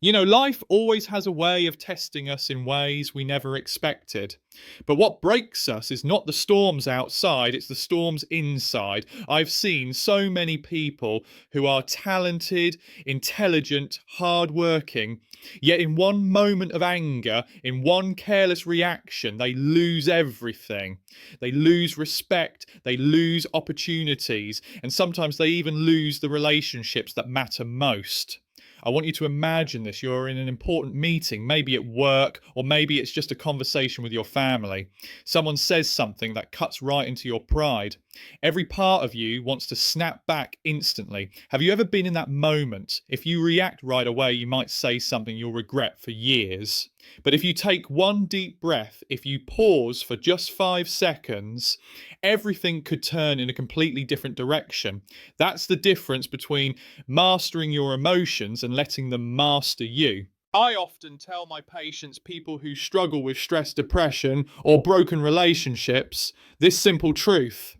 You know, life always has a way of testing us in ways we never expected. But what breaks us is not the storms outside, it's the storms inside. I've seen so many people who are talented, intelligent, hardworking, yet in one moment of anger, in one careless reaction, they lose everything. They lose respect, they lose opportunities, and sometimes they even lose the relationships that matter most. I want you to imagine this. You're in an important meeting, maybe at work, or maybe it's just a conversation with your family. Someone says something that cuts right into your pride. Every part of you wants to snap back instantly. Have you ever been in that moment? If you react right away, you might say something you'll regret for years. But if you take one deep breath, if you pause for just 5 seconds, everything could turn in a completely different direction. That's the difference between mastering your emotions and letting them master you. I often tell my patients, people who struggle with stress, depression, or broken relationships, this simple truth.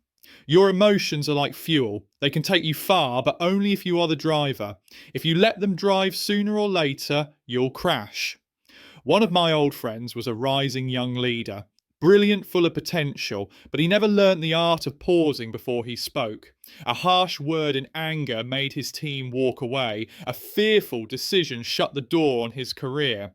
Your emotions are like fuel. They can take you far, but only if you are the driver. If you let them drive, sooner or later, you'll crash. One of my old friends was a rising young leader, brilliant, full of potential, but he never learnt the art of pausing before he spoke. A harsh word in anger made his team walk away. A fearful decision shut the door on his career.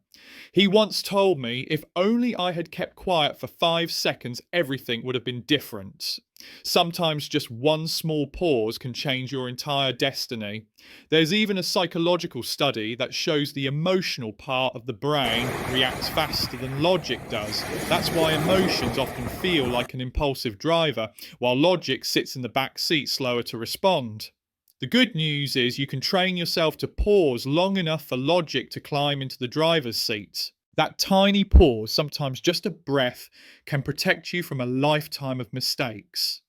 He once told me, if only I had kept quiet for 5 seconds, everything would have been different. Sometimes just one small pause can change your entire destiny. There's even a psychological study that shows the emotional part of the brain reacts faster than logic does. That's why emotions often feel like an impulsive driver, while logic sits in the back seat slower to respond. The good news is you can train yourself to pause long enough for logic to climb into the driver's seat. That tiny pause, sometimes just a breath, can protect you from a lifetime of mistakes.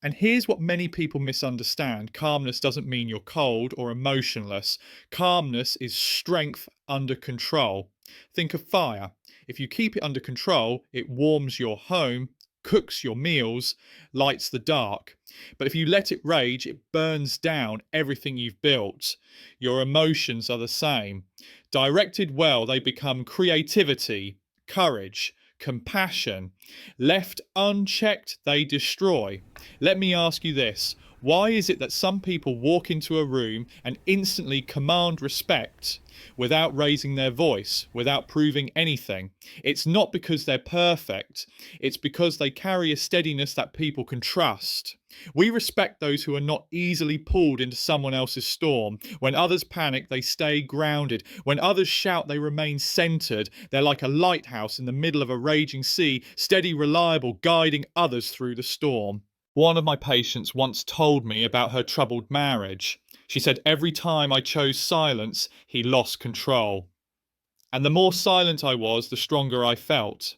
And here's what many people misunderstand. Calmness doesn't mean you're cold or emotionless. Calmness is strength under control. Think of fire. If you keep it under control, it warms your home, cooks your meals, lights the dark. But if you let it rage, it burns down everything you've built. Your emotions are the same. Directed well, they become creativity, courage, compassion. Left unchecked, they destroy. Let me ask you this. Why is it that some people walk into a room and instantly command respect without raising their voice, without proving anything? It's not because they're perfect. It's because they carry a steadiness that people can trust. We respect those who are not easily pulled into someone else's storm. When others panic, they stay grounded. When others shout, they remain centered. They're like a lighthouse in the middle of a raging sea, steady, reliable, guiding others through the storm. One of my patients once told me about her troubled marriage. She said, every time I chose silence, he lost control. And the more silent I was, the stronger I felt.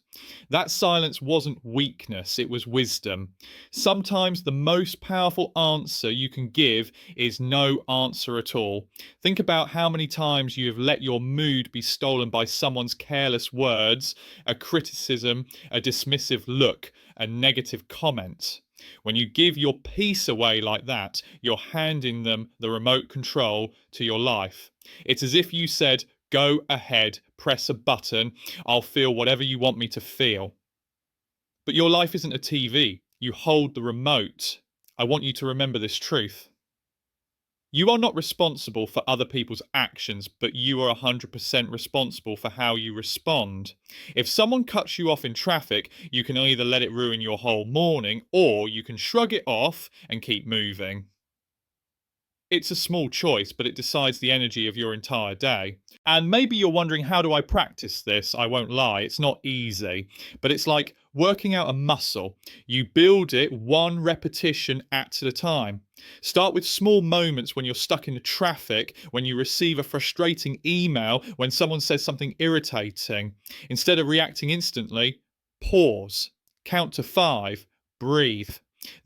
That silence wasn't weakness, it was wisdom. Sometimes the most powerful answer you can give is no answer at all. Think about how many times you have let your mood be stolen by someone's careless words, a criticism, a dismissive look, a negative comment. When you give your peace away like that, you're handing them the remote control to your life. It's as if you said, go ahead, press a button, I'll feel whatever you want me to feel. But your life isn't a TV. You hold the remote. I want you to remember this truth. You are not responsible for other people's actions, but you are 100% responsible for how you respond. If someone cuts you off in traffic, you can either let it ruin your whole morning, or you can shrug it off and keep moving. It's a small choice, but it decides the energy of your entire day. And maybe you're wondering, how do I practice this? I won't lie, it's not easy, but it's like working out a muscle. You build it one repetition at a time. Start with small moments when you're stuck in the traffic, when you receive a frustrating email, when someone says something irritating. Instead of reacting instantly, pause, count to 5, breathe,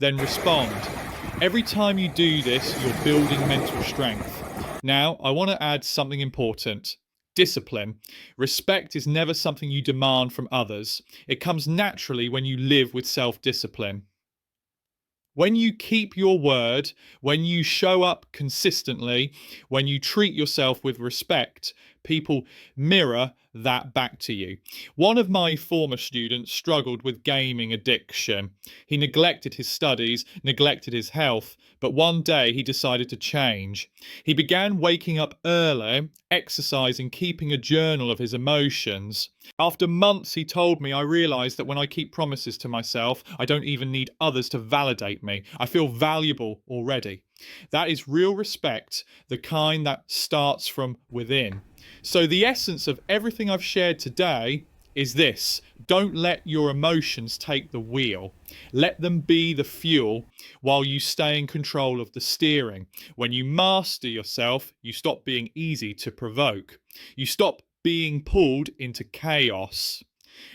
then respond. Every time you do this, you're building mental strength. Now, I want to add something important. Discipline. Respect is never something you demand from others. It comes naturally when you live with self-discipline. When you keep your word, when you show up consistently, when you treat yourself with respect, People mirror that back to you. One of my former students struggled with gaming addiction. He neglected his studies, neglected his health, but one day he decided to change. He began waking up early, exercising, keeping a journal of his emotions. After months, he told me, I realized that when I keep promises to myself, I don't even need others to validate me. I feel valuable already. That is real respect, the kind that starts from within. So the essence of everything I've shared today is this: don't let your emotions take the wheel. Let them be the fuel while you stay in control of the steering. When you master yourself, you stop being easy to provoke. You stop being pulled into chaos.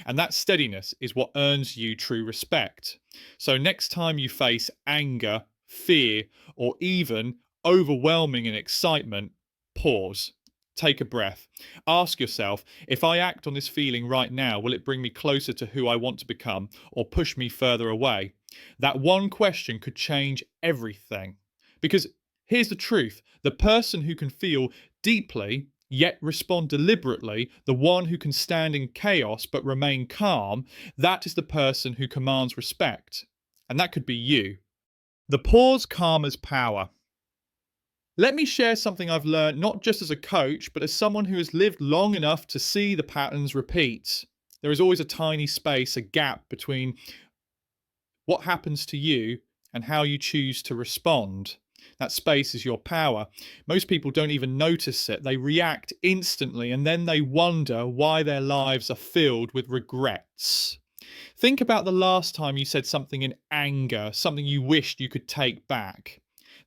And that steadiness is what earns you true respect. So next time you face anger, fear, or even overwhelming in excitement, pause. Take a breath. Ask yourself, if I act on this feeling right now, will it bring me closer to who I want to become or push me further away? That one question could change everything. Because here's the truth: the person who can feel deeply yet respond deliberately, the one who can stand in chaos but remain calm, that is the person who commands respect. And that could be you. The pause calmer's power. Let me share something I've learned not just as a coach, but as someone who has lived long enough to see the patterns repeat. There is always a tiny space, a gap between what happens to you and how you choose to respond. That space is your power. Most people don't even notice it. They react instantly and then they wonder why their lives are filled with regrets. Think about the last time you said something in anger, something you wished you could take back.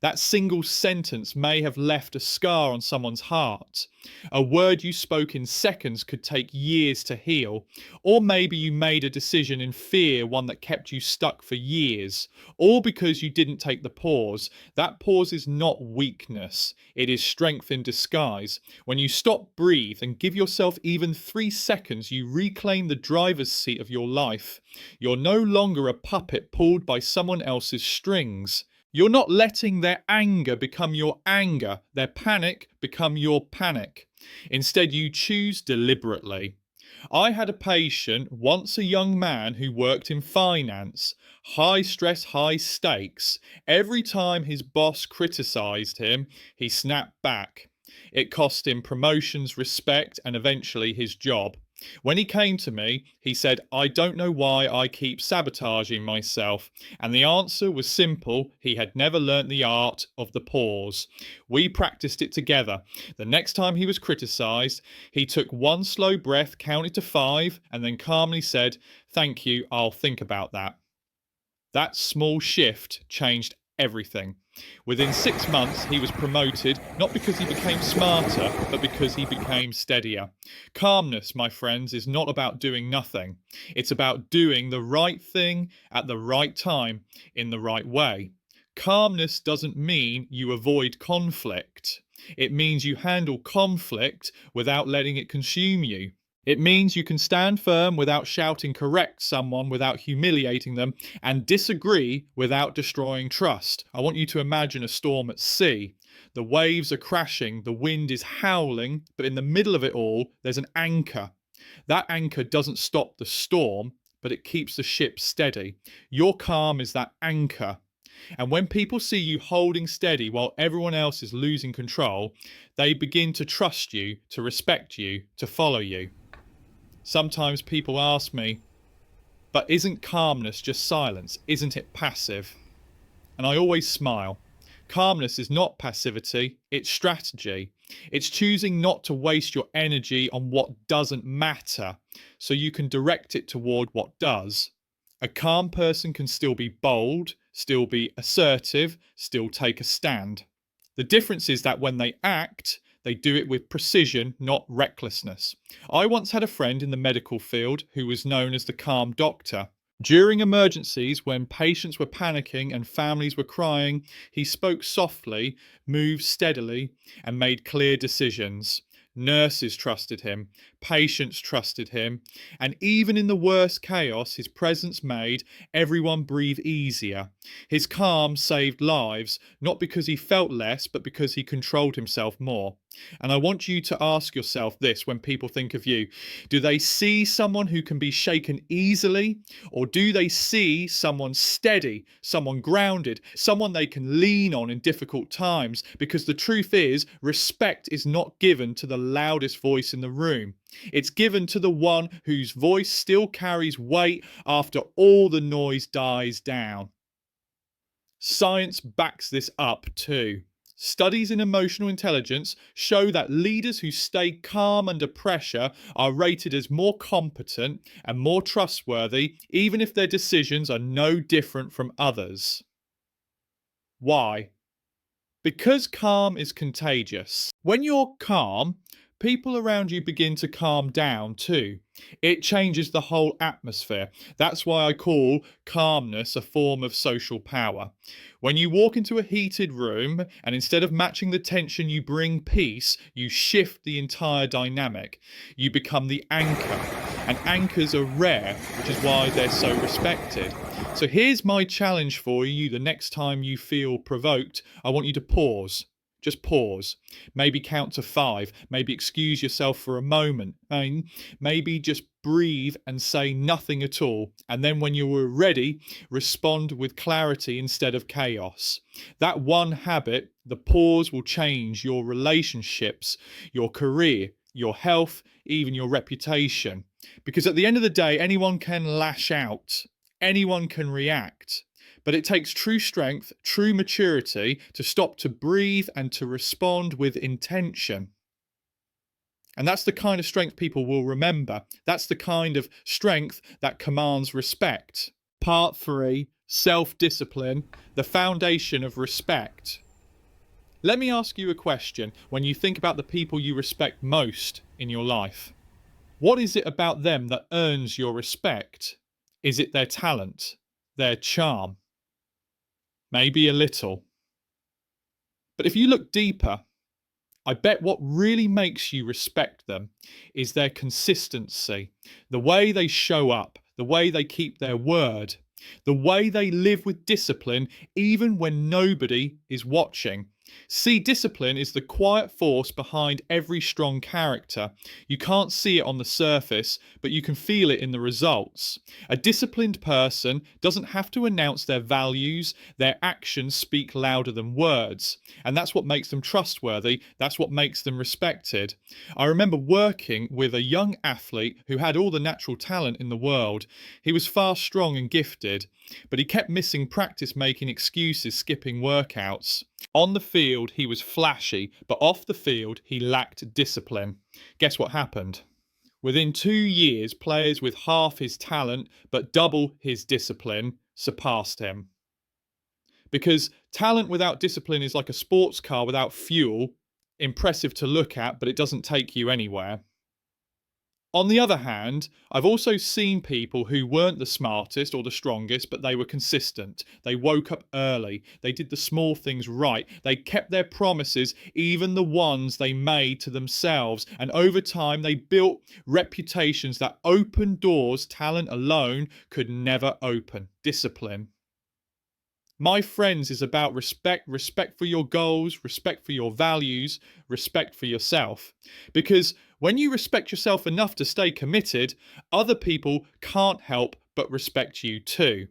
That single sentence may have left a scar on someone's heart. A word you spoke in seconds could take years to heal. Or maybe you made a decision in fear, one that kept you stuck for years. All because you didn't take the pause. That pause is not weakness. It is strength in disguise. When you stop, breathe, and give yourself even 3 seconds, you reclaim the driver's seat of your life. You're no longer a puppet pulled by someone else's strings. You're not letting their anger become your anger, their panic become your panic. Instead, you choose deliberately. I had a patient, once a young man, who worked in finance. High stress, high stakes. Every time his boss criticised him, he snapped back. It cost him promotions, respect, and eventually his job. When he came to me, he said, I don't know why I keep sabotaging myself. And the answer was simple: he had never learnt the art of the pause. We practiced it together. The next time he was criticised, he took one slow breath, counted to 5, and then calmly said, thank you, I'll think about that. That small shift changed everything. Within 6 months, he was promoted, not because he became smarter, but because he became steadier. Calmness, my friends, is not about doing nothing. It's about doing the right thing at the right time, in the right way. Calmness doesn't mean you avoid conflict. It means you handle conflict without letting it consume you. It means you can stand firm without shouting, correct someone without humiliating them, and disagree without destroying trust. I want you to imagine a storm at sea. The waves are crashing, the wind is howling, but in the middle of it all, there's an anchor. That anchor doesn't stop the storm, but it keeps the ship steady. Your calm is that anchor. And when people see you holding steady while everyone else is losing control, they begin to trust you, to respect you, to follow you. Sometimes people ask me, but isn't calmness just silence? Isn't it passive? And I always smile. Calmness is not passivity, it's strategy. It's choosing not to waste your energy on what doesn't matter, so you can direct it toward what does. A calm person can still be bold, still be assertive, still take a stand. The difference is that when they act, they do it with precision, not recklessness. I once had a friend in the medical field who was known as the calm doctor. During emergencies, when patients were panicking and families were crying, he spoke softly, moved steadily, and made clear decisions. Nurses trusted him, patients trusted him, and even in the worst chaos, his presence made everyone breathe easier. His calm saved lives, not because he felt less, but because he controlled himself more. And I want you to ask yourself this when people think of you. Do they see someone who can be shaken easily? Or do they see someone steady, someone grounded, someone they can lean on in difficult times? Because the truth is, respect is not given to the loudest voice in the room. It's given to the one whose voice still carries weight after all the noise dies down. Science backs this up too. Studies in emotional intelligence show that leaders who stay calm under pressure are rated as more competent and more trustworthy, even if their decisions are no different from others. Why? Because calm is contagious. When you're calm, people around you begin to calm down too. It changes the whole atmosphere. That's why I call calmness a form of social power. When you walk into a heated room and instead of matching the tension, you bring peace, you shift the entire dynamic. You become the anchor. And anchors are rare, which is why they're so respected. So here's my challenge for you the next time you feel provoked. I want you to pause. Just pause. Maybe count to 5. Maybe excuse yourself for a moment. Maybe just breathe and say nothing at all. And then when you are ready, respond with clarity instead of chaos. That one habit, the pause, will change your relationships, your career, your health, even your reputation. Because at the end of the day, anyone can lash out. Anyone can react. But it takes true strength, true maturity to stop, to breathe, and to respond with intention. And that's the kind of strength people will remember. That's the kind of strength that commands respect. Part 3, self-discipline, the foundation of respect. Let me ask you a question when you think about the people you respect most in your life. What is it about them that earns your respect? Is it their talent, their charm? Maybe a little. But if you look deeper, I bet what really makes you respect them is their consistency, the way they show up, the way they keep their word, the way they live with discipline even when nobody is watching. See, discipline is the quiet force behind every strong character. You can't see it on the surface, but you can feel it in the results. A disciplined person doesn't have to announce their values. Their actions speak louder than words. And that's what makes them trustworthy. That's what makes them respected. I remember working with a young athlete who had all the natural talent in the world. He was fast, strong and gifted, but he kept missing practice, making excuses, skipping workouts. On the field, he was flashy, but off the field, he lacked discipline. Guess what happened? Within 2 years, players with half his talent but double his discipline surpassed him. Because talent without discipline is like a sports car without fuel, impressive to look at, but it doesn't take you anywhere. On the other hand, I've also seen people who weren't the smartest or the strongest, but they were consistent. They woke up early. They did the small things right. They kept their promises, even the ones they made to themselves. And over time, they built reputations that opened doors talent alone could never open. Discipline. My friends is about respect, respect for your goals, respect for your values, respect for yourself. Because when you respect yourself enough to stay committed, other people can't help but respect you too.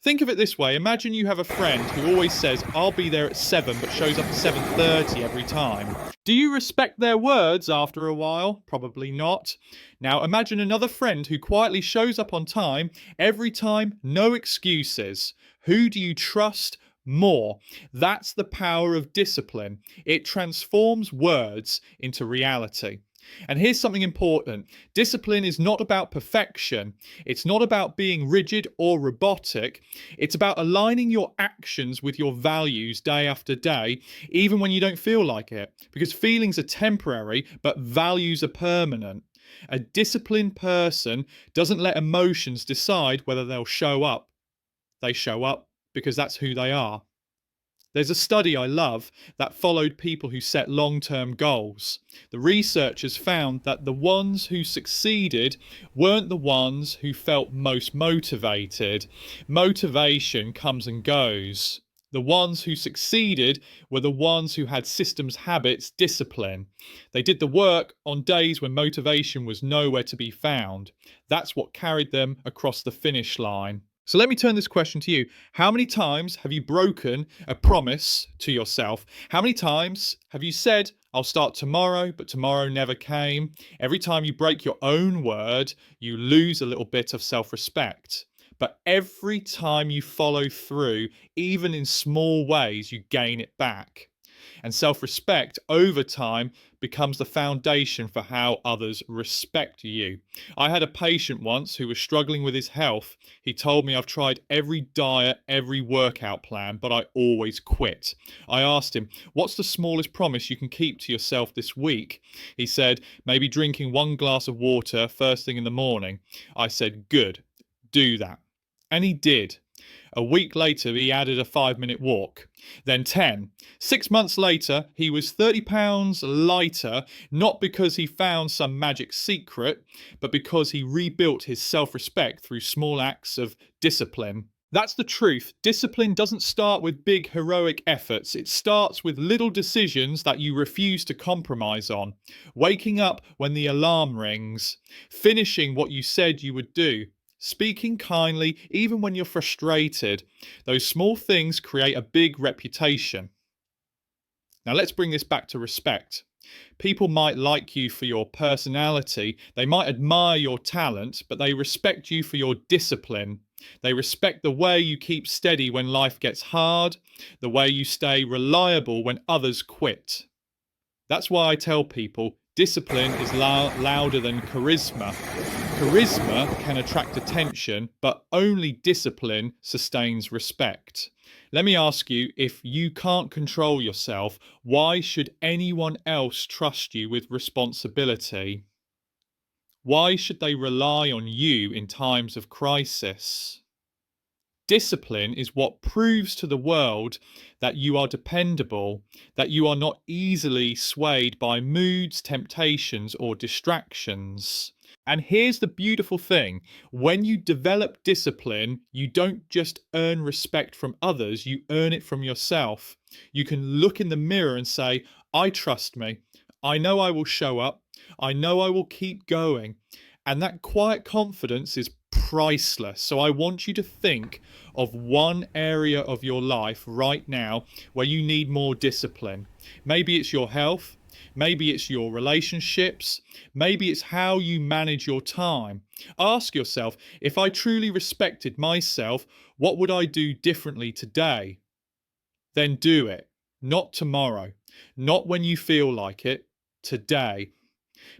Think of it this way. Imagine you have a friend who always says, I'll be there at 7, but shows up at 7:30 every time. Do you respect their words after a while? Probably not. Now imagine another friend who quietly shows up on time every time, no excuses. Who do you trust more? That's the power of discipline. It transforms words into reality. And here's something important. Discipline is not about perfection. It's not about being rigid or robotic. It's about aligning your actions with your values day after day, even when you don't feel like it. Because feelings are temporary, but values are permanent. A disciplined person doesn't let emotions decide whether they'll show up. They show up because that's who they are. There's a study I love that followed people who set long-term goals. The researchers found that the ones who succeeded weren't the ones who felt most motivated. Motivation comes and goes. The ones who succeeded were the ones who had systems, habits, discipline. They did the work on days when motivation was nowhere to be found. That's what carried them across the finish line. So let me turn this question to you. How many times have you broken a promise to yourself? How many times have you said, I'll start tomorrow, but tomorrow never came? Every time you break your own word, you lose a little bit of self-respect. But every time you follow through, even in small ways, you gain it back. And self-respect over time becomes the foundation for how others respect you. I had a patient once who was struggling with his health. He told me, I've tried every diet, every workout plan, but I always quit. I asked him, what's the smallest promise you can keep to yourself this week? He said, maybe drinking 1 glass of water first thing in the morning. I said, good, do that. And he did. A week later, he added a 5-minute walk, then 10. 6 months later, he was 30 pounds lighter, not because he found some magic secret, but because he rebuilt his self-respect through small acts of discipline. That's the truth. Discipline doesn't start with big heroic efforts. It starts with little decisions that you refuse to compromise on. Waking up when the alarm rings. Finishing what you said you would do. Speaking kindly, even when you're frustrated. Those small things create a big reputation. Now let's bring this back to respect. People might like you for your personality, they might admire your talent, but they respect you for your discipline. They respect the way you keep steady when life gets hard, the way you stay reliable when others quit. That's why I tell people, discipline is louder than charisma. Charisma can attract attention, but only discipline sustains respect. Let me ask you, if you can't control yourself, why should anyone else trust you with responsibility? Why should they rely on you in times of crisis? Discipline is what proves to the world that you are dependable, that you are not easily swayed by moods, temptations, or distractions. And here's the beautiful thing. When you develop discipline, you don't just earn respect from others, you earn it from yourself. You can look in the mirror and say, I trust me. I know I will show up. I know I will keep going. And that quiet confidence is priceless. So I want you to think of one area of your life right now where you need more discipline. Maybe it's your health. Maybe it's your relationships. Maybe it's how you manage your time. Ask yourself, if I truly respected myself, what would I do differently today? Then do it. Not tomorrow. Not when you feel like it. Today.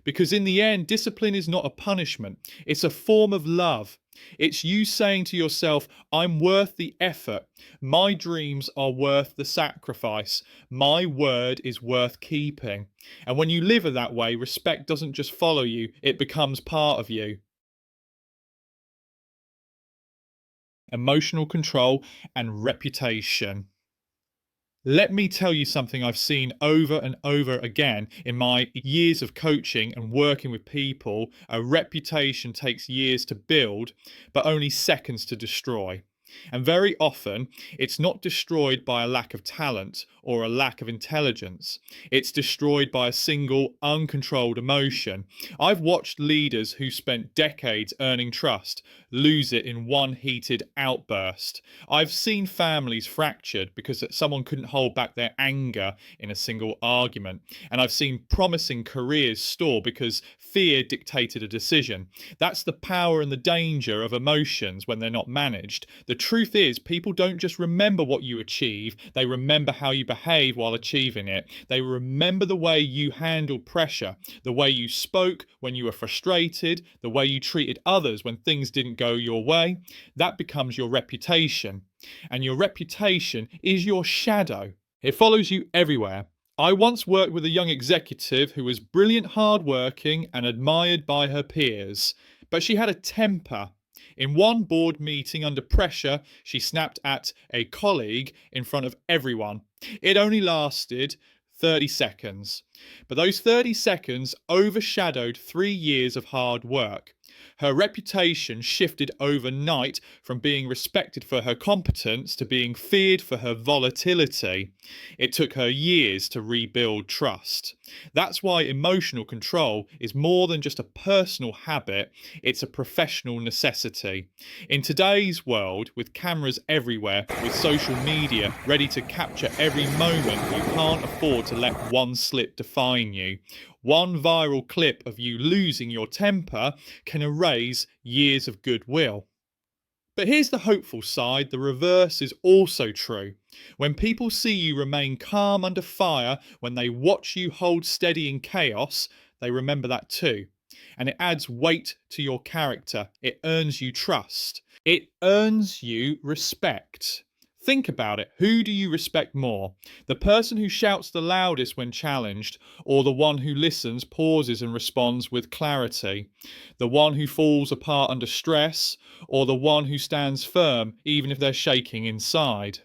Because in the end, discipline is not a punishment. It's a form of love. It's you saying to yourself, I'm worth the effort. My dreams are worth the sacrifice. My word is worth keeping. And when you live that way, respect doesn't just follow you, it becomes part of you. Emotional control and reputation. Let me tell you something I've seen over and over again in my years of coaching and working with people. A reputation takes years to build, but only seconds to destroy. And very often, it's not destroyed by a lack of talent or a lack of intelligence. It's destroyed by a single uncontrolled emotion. I've watched leaders who spent decades earning trust lose it in one heated outburst. I've seen families fractured because someone couldn't hold back their anger in a single argument. And I've seen promising careers stall because fear dictated a decision. That's the power and the danger of emotions when they're not managed. The truth is, people don't just remember what you achieve, they remember how you behave while achieving it. They remember the way you handled pressure, the way you spoke when you were frustrated, the way you treated others when things didn't go your way. That becomes your reputation. And your reputation is your shadow. It follows you everywhere. I once worked with a young executive who was brilliant, hardworking, and admired by her peers, but she had a temper. In one board meeting under pressure, she snapped at a colleague in front of everyone. It only lasted 30 seconds, but those 30 seconds overshadowed 3 years of hard work. Her reputation shifted overnight from being respected for her competence to being feared for her volatility. It took her years to rebuild trust. That's why emotional control is more than just a personal habit, it's a professional necessity. In today's world, with cameras everywhere, with social media ready to capture every moment, you can't afford to let one slip define you. One viral clip of you losing your temper can erase years of goodwill. But here's the hopeful side, the reverse is also true. When people see you remain calm under fire, when they watch you hold steady in chaos, they remember that too. And it adds weight to your character. It earns you trust. It earns you respect. Think about it. Who do you respect more? The person who shouts the loudest when challenged, or the one who listens, pauses, and responds with clarity? The one who falls apart under stress, or the one who stands firm even if they're shaking inside?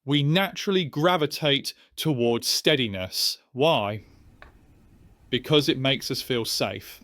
We naturally gravitate towards steadiness. Why? Because it makes us feel safe.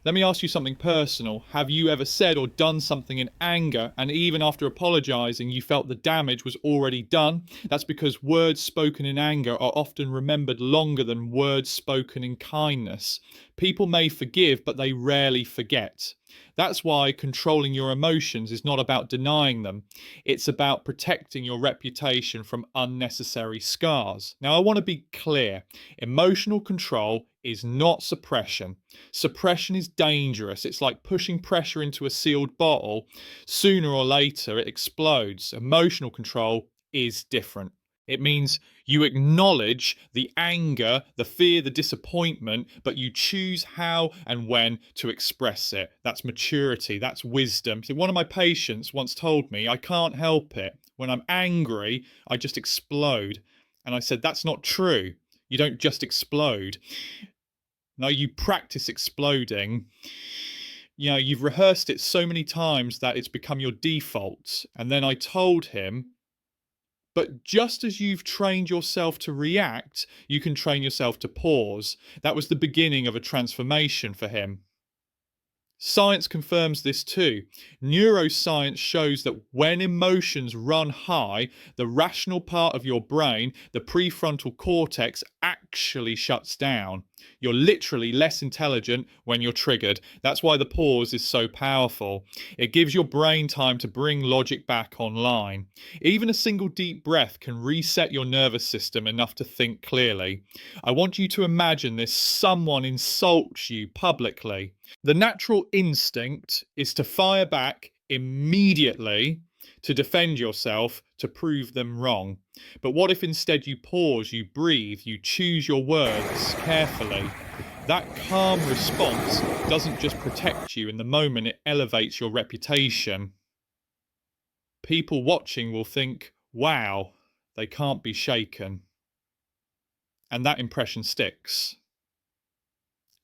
Let me ask you something personal. Have you ever said or done something in anger, and even after apologising, you felt the damage was already done? That's because words spoken in anger are often remembered longer than words spoken in kindness. People may forgive, but they rarely forget. That's why controlling your emotions is not about denying them. It's about protecting your reputation from unnecessary scars. Now, I want to be clear. Emotional control is not suppression. Suppression is dangerous. It's like pushing pressure into a sealed bottle. Sooner or later, it explodes. Emotional control is different. It means you acknowledge the anger, the fear, the disappointment, but you choose how and when to express it. That's maturity, that's wisdom. So one of my patients once told me, I can't help it. When I'm angry, I just explode. And I said, that's not true. You don't just explode. No, you practice exploding. You've rehearsed it so many times that it's become your default. And then I told him, but just as you've trained yourself to react, you can train yourself to pause. That was the beginning of a transformation for him. Science confirms this too. Neuroscience shows that when emotions run high, the rational part of your brain, the prefrontal cortex, actually shuts down. You're literally less intelligent when you're triggered. That's why the pause is so powerful. It gives your brain time to bring logic back online. Even a single deep breath can reset your nervous system enough to think clearly. I want you to imagine this: someone insults you publicly. The natural instinct is to fire back immediately, to defend yourself, to prove them wrong. But what if instead you pause, you breathe, you choose your words carefully? That calm response doesn't just protect you in the moment, it elevates your reputation. People watching will think, wow, they can't be shaken. And that impression sticks.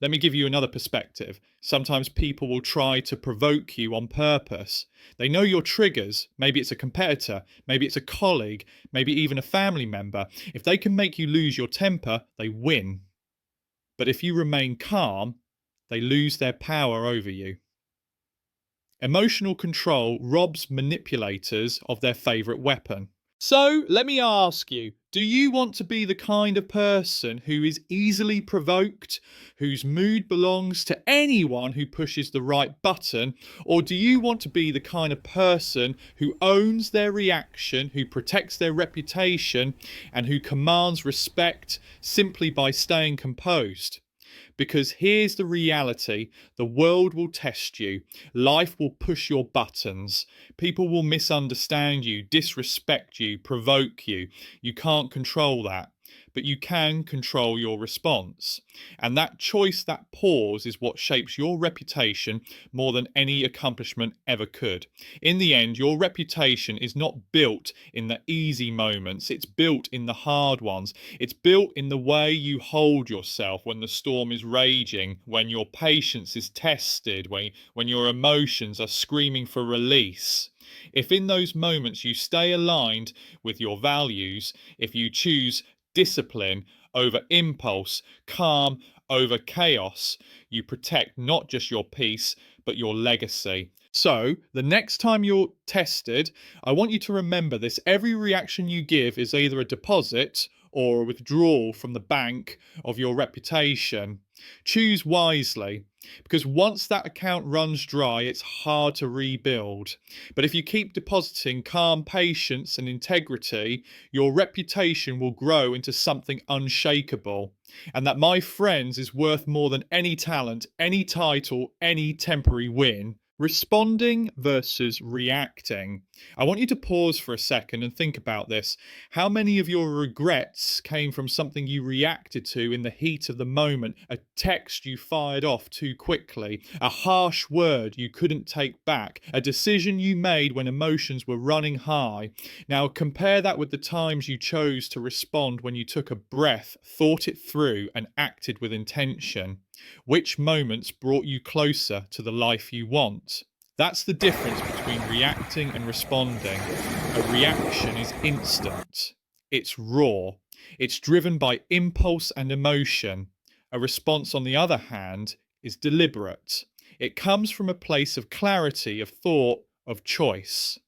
Let me give you another perspective. Sometimes people will try to provoke you on purpose. They know your triggers. Maybe it's a competitor, maybe it's a colleague, maybe even a family member. If they can make you lose your temper, they win. But if you remain calm, they lose their power over you. Emotional control robs manipulators of their favourite weapon. So let me ask you, do you want to be the kind of person who is easily provoked, whose mood belongs to anyone who pushes the right button? Or do you want to be the kind of person who owns their reaction, who protects their reputation, and who commands respect simply by staying composed? Because here's the reality: the world will test you, life will push your buttons, people will misunderstand you, disrespect you, provoke you. You can't control that. but you can control your response. And that choice, that pause, is what shapes your reputation more than any accomplishment ever could. In the end, your reputation is not built in the easy moments, it's built in the hard ones. It's built in the way you hold yourself when the storm is raging, when your patience is tested, when your emotions are screaming for release. If in those moments you stay aligned with your values, if you choose discipline over impulse, calm over chaos, you protect not just your peace, but your legacy. So, the next time you're tested, I want you to remember this. Every reaction you give is either a deposit or a withdrawal from the bank of your reputation. Choose wisely, because once that account runs dry, it's hard to rebuild. But if you keep depositing calm patience and integrity, your reputation will grow into something unshakable. And that, my friends, is worth more than any talent, any title, any temporary win. Responding versus reacting. I want you to pause for a second and think about this. How many of your regrets came from something you reacted to in the heat of the moment? A text you fired off too quickly, a harsh word you couldn't take back, a decision you made when emotions were running high. Now compare that with the times you chose to respond when you took a breath, thought it through, and acted with intention. Which moments brought you closer to the life you want? That's the difference between reacting and responding. A reaction is instant. It's raw. It's driven by impulse and emotion. A response, on the other hand, is deliberate. It comes from a place of clarity, of thought, of choice.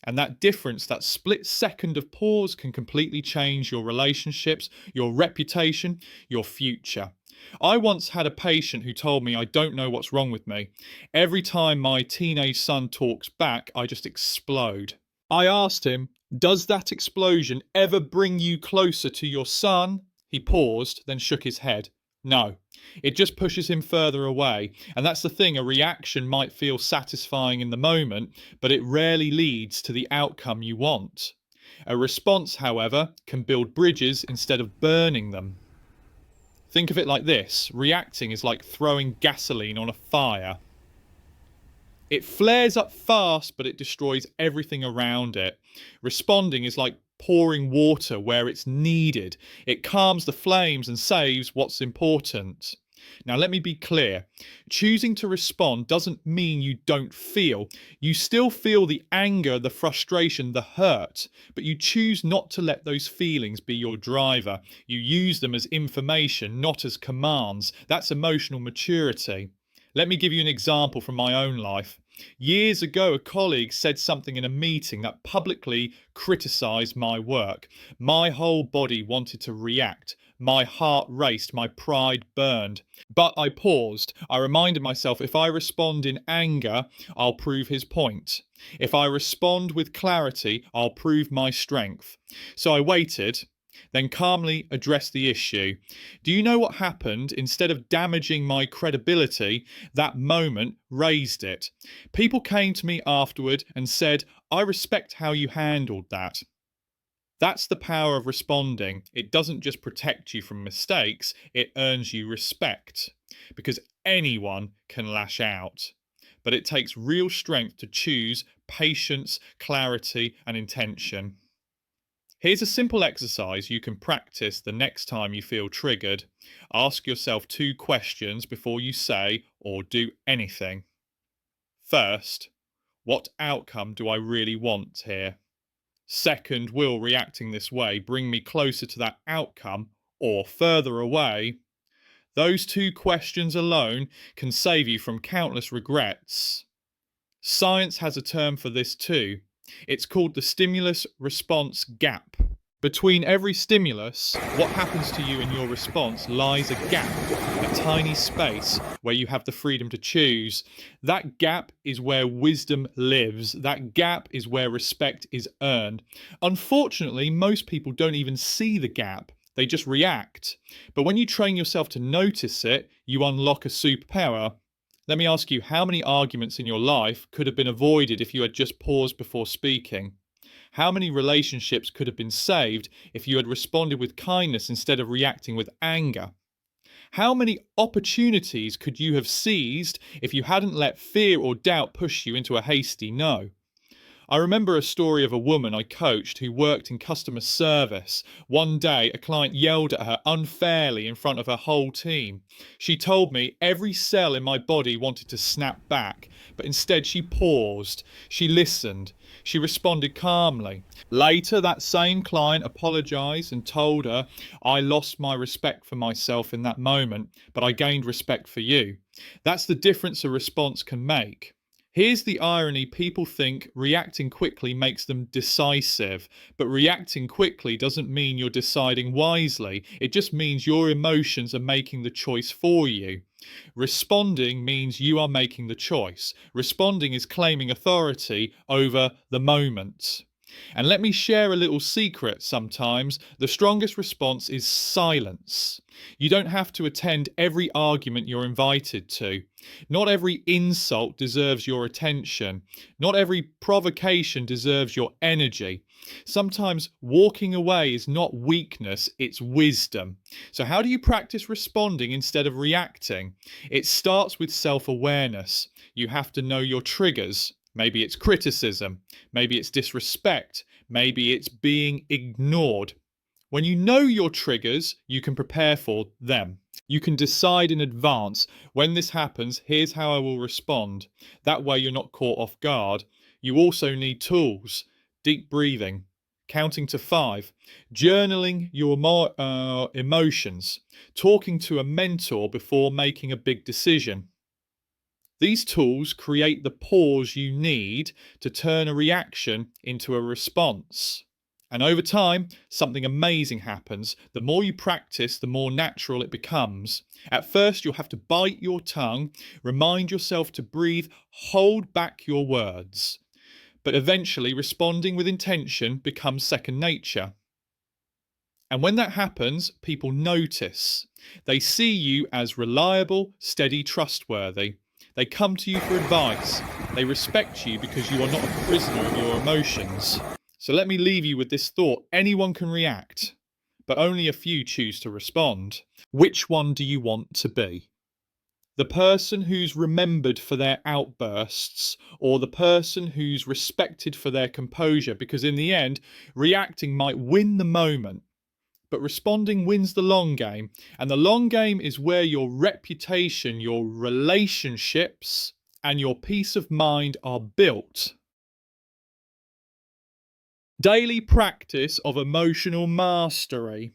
And that difference, that split second of pause, can completely change your relationships, your reputation, your future. I once had a patient who told me, I don't know what's wrong with me. Every time my teenage son talks back, I just explode. I asked him, does that explosion ever bring you closer to your son? He paused, then shook his head. No, it just pushes him further away. And that's the thing, a reaction might feel satisfying in the moment, but it rarely leads to the outcome you want. A response, however, can build bridges instead of burning them. Think of it like this. Reacting is like throwing gasoline on a fire. It flares up fast, but it destroys everything around it. Responding is like pouring water where it's needed. It calms the flames and saves what's important. Now, let me be clear. Choosing to respond doesn't mean you don't feel. You still feel the anger, the frustration, the hurt, but you choose not to let those feelings be your driver. You use them as information, not as commands. That's emotional maturity. Let me give you an example from my own life. Years ago, a colleague said something in a meeting that publicly criticised my work. My whole body wanted to react. My heart raced, my pride burned. But I paused. I reminded myself, if I respond in anger, I'll prove his point. If I respond with clarity, I'll prove my strength. So I waited, then calmly addressed the issue. Do you know what happened? Instead of damaging my credibility, that moment raised it. People came to me afterward and said, I respect how you handled that. That's the power of responding. It doesn't just protect you from mistakes, it earns you respect. Because anyone can lash out. But it takes real strength to choose patience, clarity, and intention. Here's a simple exercise you can practice the next time you feel triggered. Ask yourself 2 questions before you say or do anything. First, what outcome do I really want here? Second, will reacting this way bring me closer to that outcome or further away? Those 2 questions alone can save you from countless regrets. Science has a term for this too. It's called the stimulus-response gap. Between every stimulus, what happens to you in your response lies a gap, a tiny space where you have the freedom to choose. That gap is where wisdom lives. That gap is where respect is earned. Unfortunately, most people don't even see the gap. They just react. But when you train yourself to notice it, you unlock a superpower. Let me ask you, how many arguments in your life could have been avoided if you had just paused before speaking? How many relationships could have been saved if you had responded with kindness instead of reacting with anger? How many opportunities could you have seized if you hadn't let fear or doubt push you into a hasty no? I remember a story of a woman I coached who worked in customer service. One day, a client yelled at her unfairly in front of her whole team. She told me every cell in my body wanted to snap back, but instead she paused. She listened. She responded calmly. Later, that same client apologized and told her, "I lost my respect for myself in that moment, but I gained respect for you." That's the difference a response can make. Here's the irony: people think reacting quickly makes them decisive, but reacting quickly doesn't mean you're deciding wisely. It just means your emotions are making the choice for you. Responding means you are making the choice. Responding is claiming authority over the moment. And let me share a little secret sometimes. The strongest response is silence. You don't have to attend every argument you're invited to. Not every insult deserves your attention. Not every provocation deserves your energy. Sometimes walking away is not weakness, it's wisdom. So, how do you practice responding instead of reacting? It starts with self-awareness. You have to know your triggers. Maybe it's criticism, maybe it's disrespect, maybe it's being ignored. When you know your triggers, you can prepare for them. You can decide in advance: when this happens, here's how I will respond. That way you're not caught off guard. You also need tools: deep breathing, counting to 5, journaling your emotions, talking to a mentor before making a big decision. These tools create the pause you need to turn a reaction into a response. And over time, something amazing happens. The more you practice, the more natural it becomes. At first, you'll have to bite your tongue, remind yourself to breathe, hold back your words. But eventually, responding with intention becomes second nature. And when that happens, people notice. They see you as reliable, steady, trustworthy. They come to you for advice. They respect you because you are not a prisoner of your emotions. So let me leave you with this thought: anyone can react, but only a few choose to respond. Which one do you want to be? The person who's remembered for their outbursts, or the person who's respected for their composure? Because in the end, reacting might win the moment, but responding wins the long game. And the long game is where your reputation, your relationships, and your peace of mind are built. Daily practice of emotional mastery.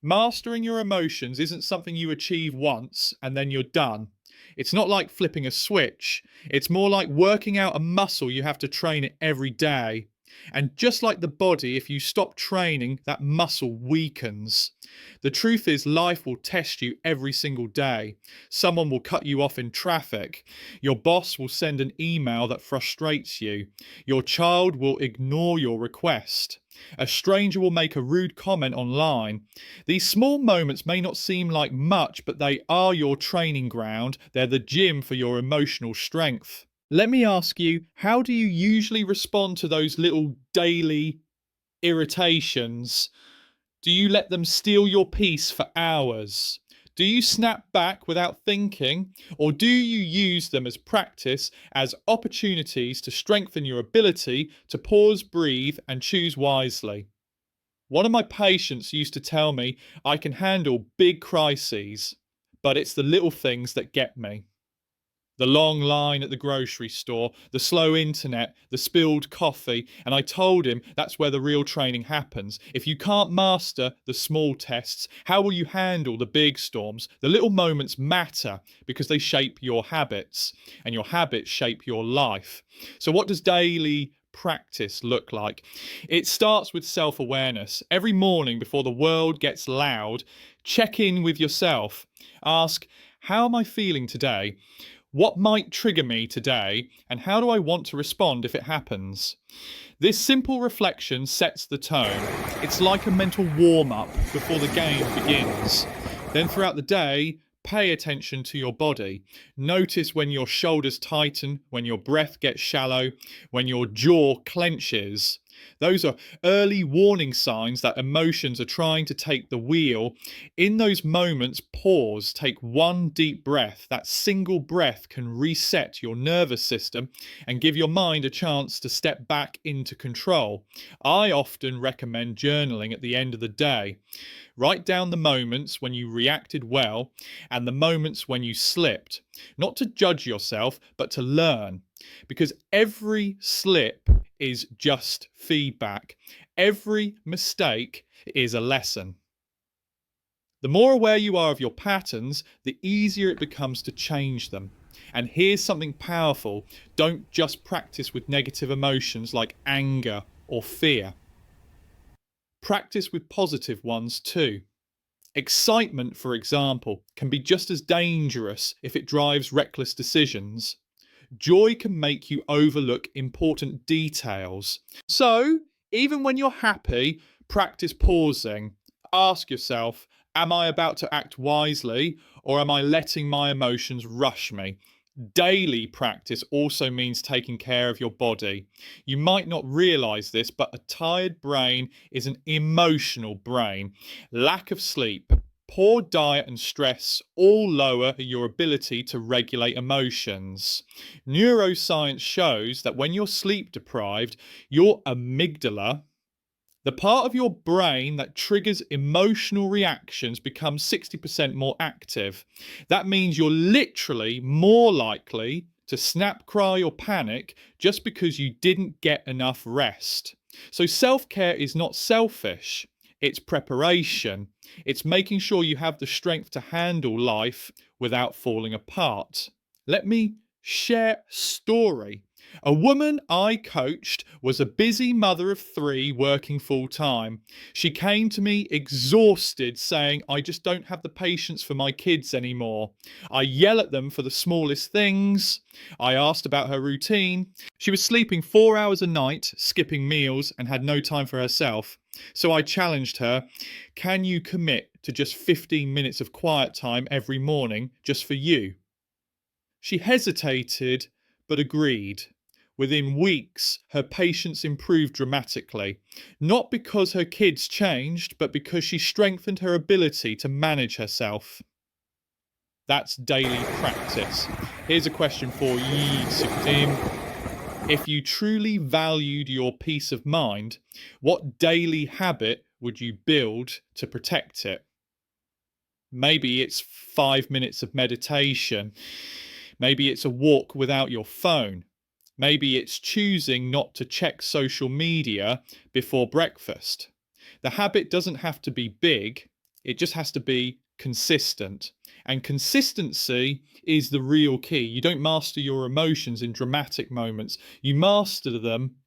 Mastering your emotions isn't something you achieve once and then you're done. It's not like flipping a switch. It's more like working out a muscle you have to train it every day. And just like the body, if you stop training, that muscle weakens. The truth is, life will test you every single day. Someone will cut you off in traffic. Your boss will send an email that frustrates you. Your child will ignore your request. A stranger will make a rude comment online. These small moments may not seem like much, but they are your training ground. They're the gym for your emotional strength. Let me ask you, how do you usually respond to those little daily irritations? Do you let them steal your peace for hours? Do you snap back without thinking? Or do you use them as practice, as opportunities to strengthen your ability to pause, breathe, and choose wisely? One of my patients used to tell me, I can handle big crises, but it's the little things that get me. The long line at the grocery store, the slow internet, the spilled coffee, and I told him that's where the real training happens. If you can't master the small tests, how will you handle the big storms? The little moments matter because they shape your habits, and your habits shape your life. So what does daily practice look like? It starts with self-awareness. Every morning before the world gets loud, check in with yourself. Ask, how am I feeling today? What might trigger me today, and how do I want to respond if it happens? This simple reflection sets the tone. It's like a mental warm-up before the game begins. Then throughout the day, pay attention to your body. Notice when your shoulders tighten, when your breath gets shallow, when your jaw clenches. Those are early warning signs that emotions are trying to take the wheel. In those moments, pause, take one deep breath. That single breath can reset your nervous system and give your mind a chance to step back into control. I often recommend journaling at the end of the day. Write down the moments when you reacted well and the moments when you slipped, not to judge yourself, but to learn. Because every slip is just feedback, every mistake is a lesson. The more aware you are of your patterns, the easier it becomes to change them. And here's something powerful: don't just practice with negative emotions like anger or fear. Practice with positive ones too. Excitement, for example, can be just as dangerous if it drives reckless decisions. Joy can make you overlook important details. So, even when you're happy, practice pausing. Ask yourself, am I about to act wisely, or am I letting my emotions rush me? Daily practice also means taking care of your body. You might not realize this, but a tired brain is an emotional brain. Lack of sleep, poor diet, and stress all lower your ability to regulate emotions. Neuroscience shows that when you're sleep deprived, your amygdala, the part of your brain that triggers emotional reactions, becomes 60% more active. That means you're literally more likely to snap, cry, or panic just because you didn't get enough rest. So self-care is not selfish, it's preparation. It's making sure you have the strength to handle life without falling apart. Let me share a story. A woman I coached was a busy mother of 3 working full time. She came to me exhausted, saying, I just don't have the patience for my kids anymore. I yell at them for the smallest things. I asked about her routine. She was sleeping 4 hours a night, skipping meals, and had no time for herself. So I challenged her, can you commit to just 15 minutes of quiet time every morning just for you? She hesitated, but agreed. Within weeks, her patience improved dramatically, not because her kids changed, but because she strengthened her ability to manage herself. That's daily practice. Here's a question for ye, Sukdim. If you truly valued your peace of mind, what daily habit would you build to protect it? Maybe it's 5 minutes of meditation. Maybe it's a walk without your phone. Maybe it's choosing not to check social media before breakfast. The habit doesn't have to be big, it just has to be consistent. And consistency is the real key. You don't master your emotions in dramatic moments, you master them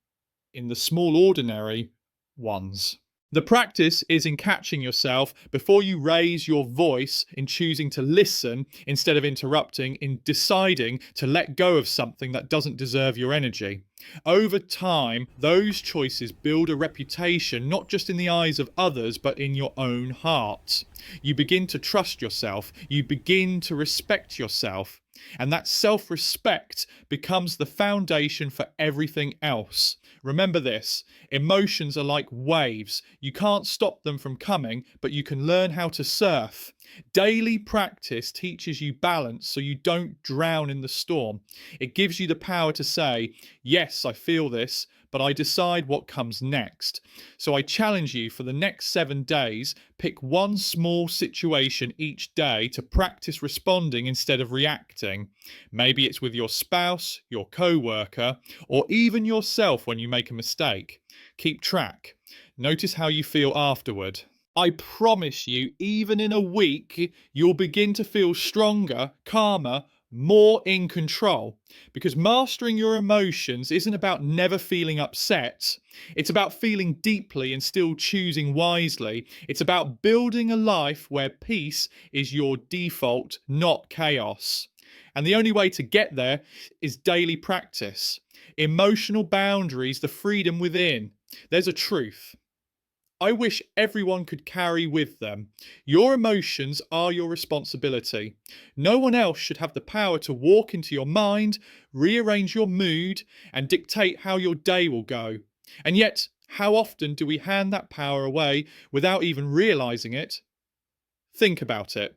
in the small, ordinary ones. The practice is in catching yourself before you raise your voice, in choosing to listen instead of interrupting, in deciding to let go of something that doesn't deserve your energy. Over time, those choices build a reputation not just in the eyes of others, but in your own heart. You begin to trust yourself, you begin to respect yourself, and that self-respect becomes the foundation for everything else. Remember this, emotions are like waves. You can't stop them from coming, but you can learn how to surf. Daily practice teaches you balance so you don't drown in the storm. It gives you the power to say, yes, I feel this, but I decide what comes next. So I challenge you for the next 7 days, pick one small situation each day to practice responding instead of reacting. Maybe it's with your spouse, your co-worker, or even yourself when you make a mistake. Keep track. Notice how you feel afterward. I promise you, even in a week, you'll begin to feel stronger, calmer, more in control. Because mastering your emotions isn't about never feeling upset. It's about feeling deeply and still choosing wisely. It's about building a life where peace is your default, not chaos. And the only way to get there is daily practice. Emotional boundaries, the freedom within. There's a truth I wish everyone could carry with them. Your emotions are your responsibility. No one else should have the power to walk into your mind, rearrange your mood, and dictate how your day will go. And yet, How often do we hand that power away without even realizing it? Think about it.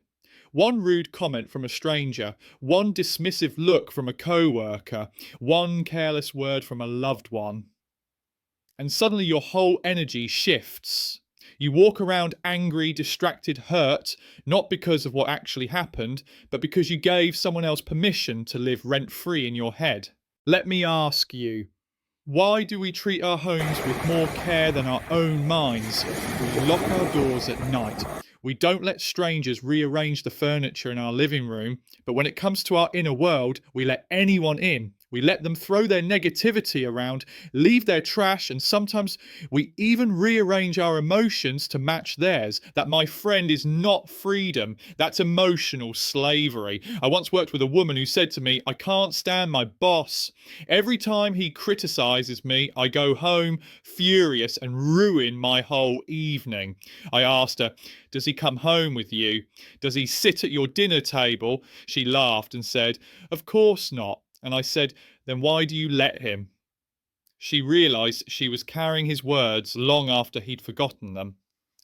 One rude comment from a stranger, one dismissive look from a coworker, one careless word from a loved one, and suddenly your whole energy shifts. You walk around angry, distracted, hurt, not because of what actually happened, but because you gave someone else permission to live rent-free in your head. Let me ask you, why do we treat our homes with more care than our own minds? We lock our doors at night. We don't let strangers rearrange the furniture in our living room, but when it comes to our inner world, we let anyone in. We let them throw their negativity around, leave their trash, and sometimes we even rearrange our emotions to match theirs. That, my friend, is not freedom. That's emotional slavery. I once worked with a woman who said to me, "I can't stand my boss. Every time he criticizes me, I go home furious and ruin my whole evening." I asked her, "Does he come home with you? Does he sit at your dinner table?" She laughed and said, "Of course not." And I said, "Then why do you let him?" She realized she was carrying his words long after he'd forgotten them.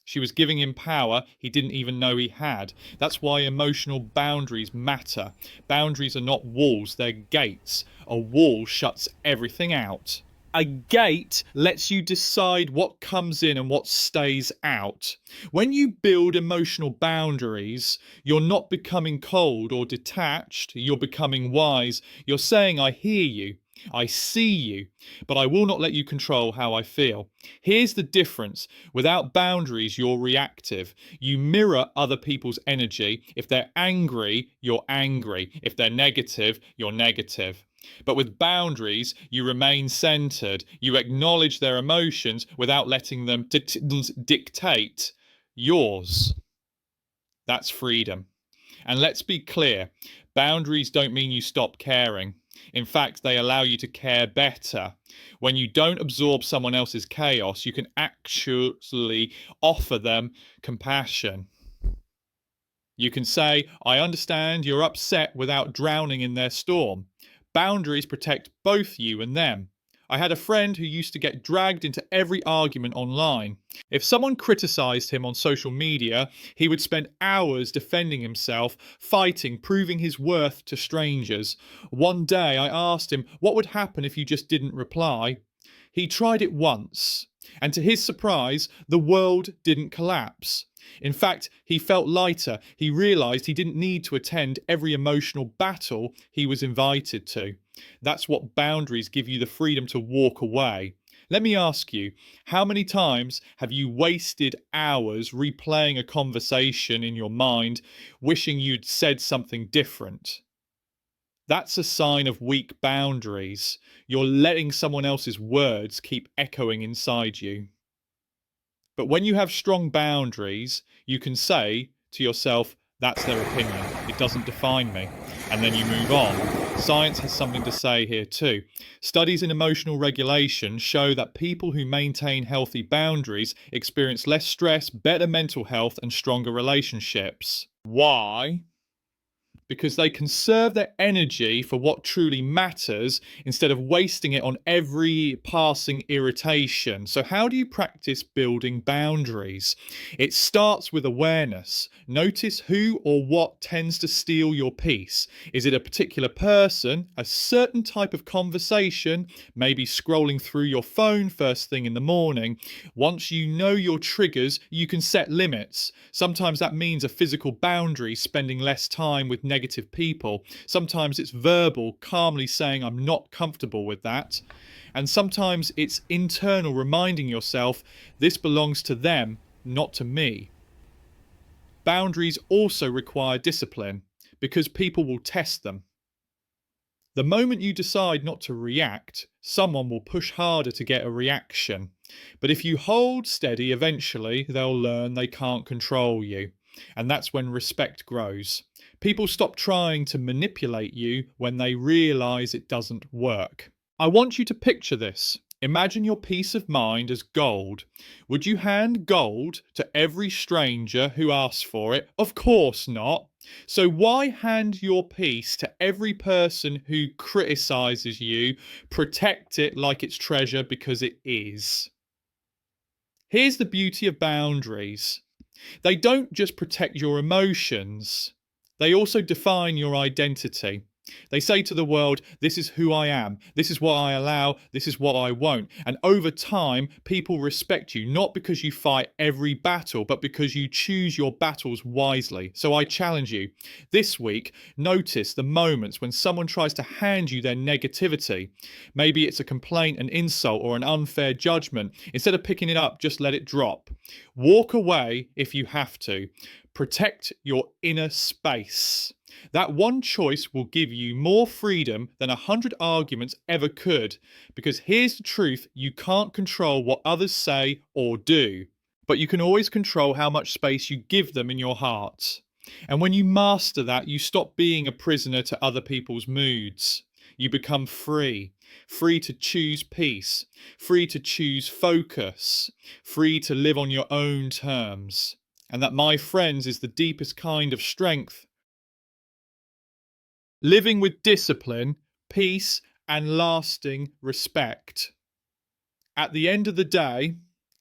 She was giving him power he didn't even know he had. That's why emotional boundaries matter. Boundaries are not walls, they're gates. A wall shuts everything out. A gate lets you decide what comes in and what stays out. When you build emotional boundaries, you're not becoming cold or detached, you're becoming wise. You're saying, "I hear you, I see you, but I will not let you control how I feel." Here's the difference. Without boundaries, you're reactive. You mirror other people's energy. If they're angry, you're angry. If they're negative, you're negative. But with boundaries, you remain centered. You acknowledge their emotions without letting them dictate yours. That's freedom. And let's be clear, boundaries don't mean you stop caring. In fact, they allow you to care better. When you don't absorb someone else's chaos, you can actually offer them compassion. You can say, "I understand you're upset," without drowning in their storm. Boundaries protect both you and them. I had a friend who used to get dragged into every argument online. If someone criticized him on social media, he would spend hours defending himself, fighting, proving his worth to strangers. One day I asked him, "What would happen if you just didn't reply?" He tried it once, and to his surprise, the world didn't collapse. In fact, he felt lighter. He realized he didn't need to attend every emotional battle he was invited to. That's what boundaries give you, the freedom to walk away. Let me ask you, how many times have you wasted hours replaying a conversation in your mind, wishing you'd said something different? That's a sign of weak boundaries. You're letting someone else's words keep echoing inside you. But when you have strong boundaries, you can say to yourself, "That's their opinion. It doesn't define me." And then you move on. Science has something to say here too. Studies in emotional regulation show that people who maintain healthy boundaries experience less stress, better mental health, and stronger relationships. Why? Because they conserve their energy for what truly matters instead of wasting it on every passing irritation. So, how do you practice building boundaries? It starts with awareness. Notice who or what tends to steal your peace. Is it a particular person, a certain type of conversation, maybe scrolling through your phone first thing in the morning? Once you know your triggers, you can set limits. Sometimes that means a physical boundary, spending less time with negative people. Sometimes it's verbal, calmly saying, "I'm not comfortable with that." And sometimes it's internal, reminding yourself, "This belongs to them, not to me." Boundaries also require discipline because people will test them. The moment you decide not to react, someone will push harder to get a reaction. But if you hold steady, eventually they'll learn they can't control you. And that's when respect grows. People stop trying to manipulate you when they realize it doesn't work. I want you to picture this. Imagine your peace of mind as gold. Would you hand gold to every stranger who asks for it? Of course not. So why hand your peace to every person who criticizes you? Protect it like it's treasure, because it is. Here's the beauty of boundaries. They don't just protect your emotions, they also define your identity. They say to the world, this is who I am, this is what I allow, this is what I won't. And over time, people respect you, not because you fight every battle, but because you choose your battles wisely. So I challenge you, this week, notice the moments when someone tries to hand you their negativity. Maybe it's a complaint, an insult, or an unfair judgment. Instead of picking it up, just let it drop. Walk away if you have to. Protect your inner space. That one choice will give you more freedom than 100 arguments ever could. Because here's the truth, you can't control what others say or do, but you can always control how much space you give them in your heart. And when you master that, you stop being a prisoner to other people's moods. You become free. Free to choose peace. Free to choose focus. Free to live on your own terms. And that, my friends, is the deepest kind of strength. Living with discipline, peace, and lasting respect. At the end of the day,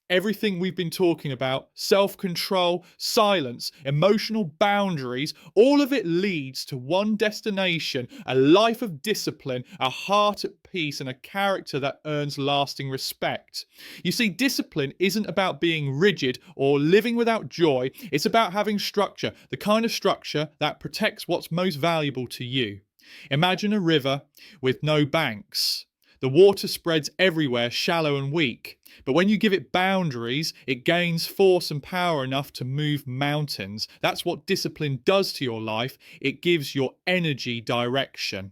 everything we've been talking about, self-control, silence, emotional boundaries, all of it leads to one destination, a life of discipline, a heart at peace, and a character that earns lasting respect. You see, discipline isn't about being rigid or living without joy. It's about having structure, the kind of structure that protects what's most valuable to you. Imagine a river with no banks. The water spreads everywhere, shallow and weak. But when you give it boundaries, it gains force and power enough to move mountains. That's what discipline does to your life. It gives your energy direction.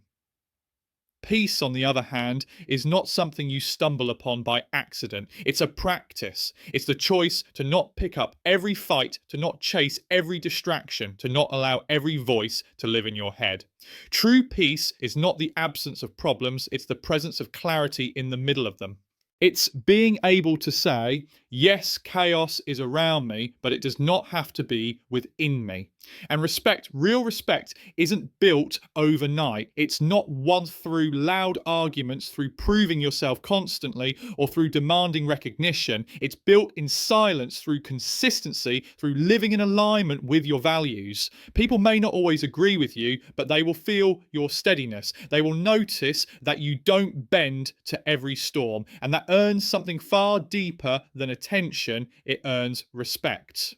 Peace, on the other hand, is not something you stumble upon by accident. It's a practice. It's the choice to not pick up every fight, to not chase every distraction, to not allow every voice to live in your head. True peace is not the absence of problems, it's the presence of clarity in the middle of them. It's being able to say, yes, chaos is around me, but it does not have to be within me. And respect, real respect, isn't built overnight. It's not won through loud arguments, through proving yourself constantly, or through demanding recognition. It's built in silence, through consistency, through living in alignment with your values. People may not always agree with you, but they will feel your steadiness. They will notice that you don't bend to every storm, and that earns something far deeper than attention. It earns respect.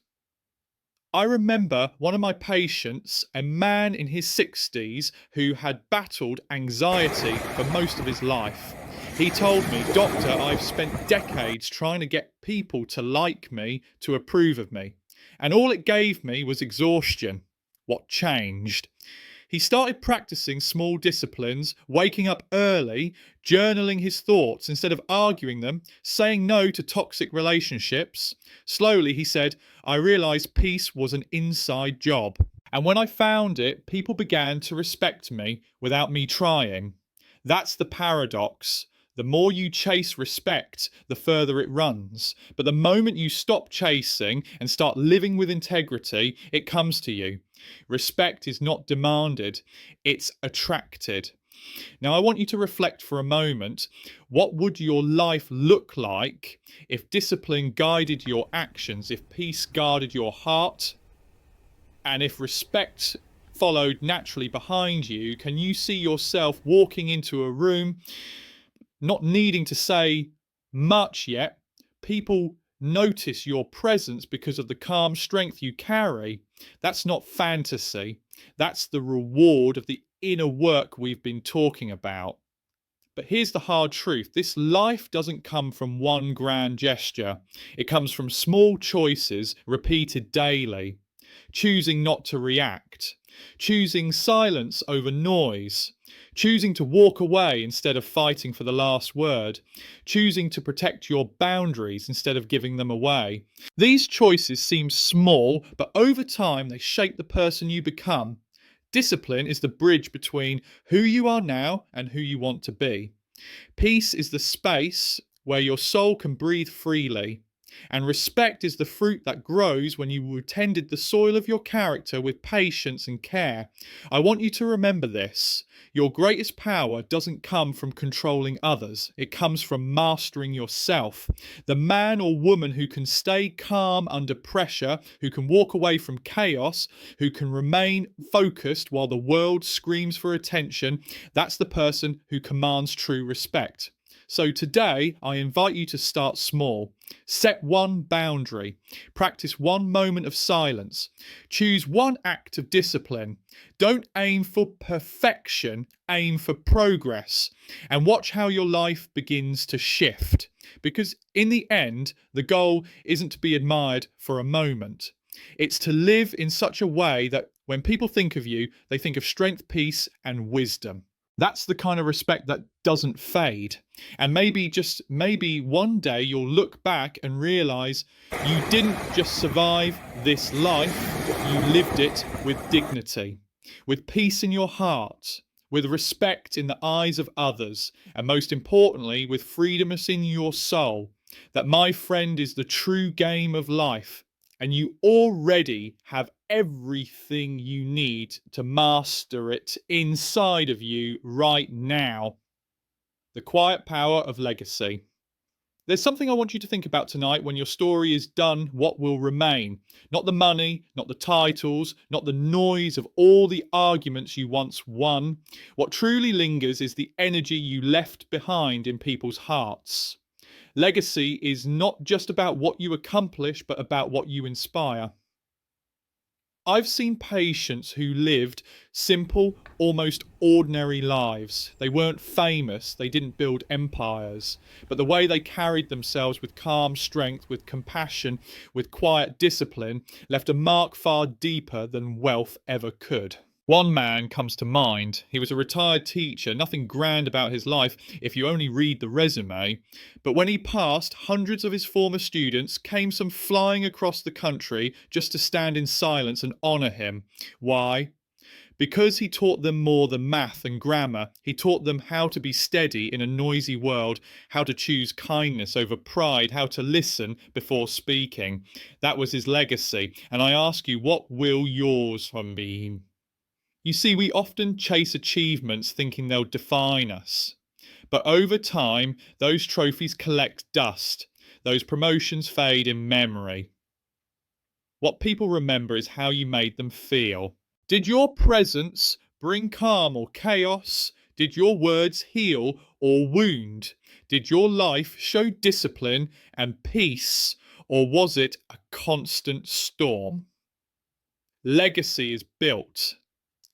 I remember one of my patients, a man in his 60s who had battled anxiety for most of his life. He told me, "Doctor, I've spent decades trying to get people to like me, to approve of me. And all it gave me was exhaustion." What changed? He started practicing small disciplines, waking up early, journaling his thoughts instead of arguing them, saying no to toxic relationships. Slowly, he said, I realised peace was an inside job. And when I found it, people began to respect me without me trying. That's the paradox. The more you chase respect, the further it runs. But the moment you stop chasing and start living with integrity, it comes to you. Respect is not demanded, it's attracted. Now, I want you to reflect for a moment. What would your life look like if discipline guided your actions, if peace guarded your heart, and if respect followed naturally behind you? Can you see yourself walking into a room, not needing to say much yet? People notice your presence because of the calm strength you carry. That's not fantasy. That's the reward of the inner work we've been talking about. But here's the hard truth. This life doesn't come from one grand gesture. It comes from small choices repeated daily. Choosing not to react. Choosing silence over noise. Choosing to walk away instead of fighting for the last word. Choosing to protect your boundaries instead of giving them away. These choices seem small, but over time they shape the person you become. Discipline is the bridge between who you are now and who you want to be. Peace is the space where your soul can breathe freely. And respect is the fruit that grows when you tended the soil of your character with patience and care. I want you to remember this. Your greatest power doesn't come from controlling others. It comes from mastering yourself. The man or woman who can stay calm under pressure, who can walk away from chaos, who can remain focused while the world screams for attention, that's the person who commands true respect. So today, I invite you to start small. Set one boundary. Practice one moment of silence. Choose one act of discipline. Don't aim for perfection, aim for progress. And watch how your life begins to shift. Because in the end, the goal isn't to be admired for a moment. It's to live in such a way that when people think of you, they think of strength, peace, and wisdom. That's the kind of respect that doesn't fade. And just maybe one day you'll look back and realize you didn't just survive this life, you lived it with dignity, with peace in your heart, with respect in the eyes of others, and most importantly, with freedom in your soul. That, my friend, is the true game of life. And you already have everything you need to master it inside of you right now. The quiet power of legacy. There's something I want you to think about tonight. When your story is done, what will remain? Not the money, not the titles, not the noise of all the arguments you once won. What truly lingers is the energy you left behind in people's hearts. Legacy is not just about what you accomplish, but about what you inspire. I've seen patients who lived simple, almost ordinary lives. They weren't famous, they didn't build empires, but the way they carried themselves with calm strength, with compassion, with quiet discipline, left a mark far deeper than wealth ever could. One man comes to mind. He was a retired teacher, nothing grand about his life if you only read the resume. But when he passed, hundreds of his former students came some flying across the country just to stand in silence and honour him. Why? Because he taught them more than math and grammar. He taught them how to be steady in a noisy world, how to choose kindness over pride, how to listen before speaking. That was his legacy. And I ask you, what will yours be? You see, we often chase achievements thinking they'll define us. But over time, those trophies collect dust. Those promotions fade in memory. What people remember is how you made them feel. Did your presence bring calm or chaos? Did your words heal or wound? Did your life show discipline and peace, or was it a constant storm? Legacy is built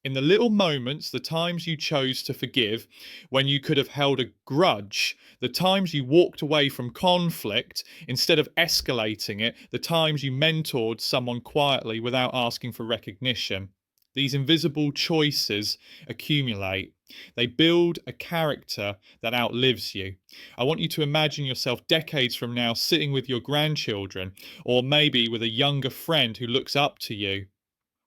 in the little moments, the times you chose to forgive when you could have held a grudge, the times you walked away from conflict instead of escalating it, the times you mentored someone quietly without asking for recognition. These invisible choices accumulate. They build a character that outlives you. I want you to imagine yourself decades from now sitting with your grandchildren, or maybe with a younger friend who looks up to you.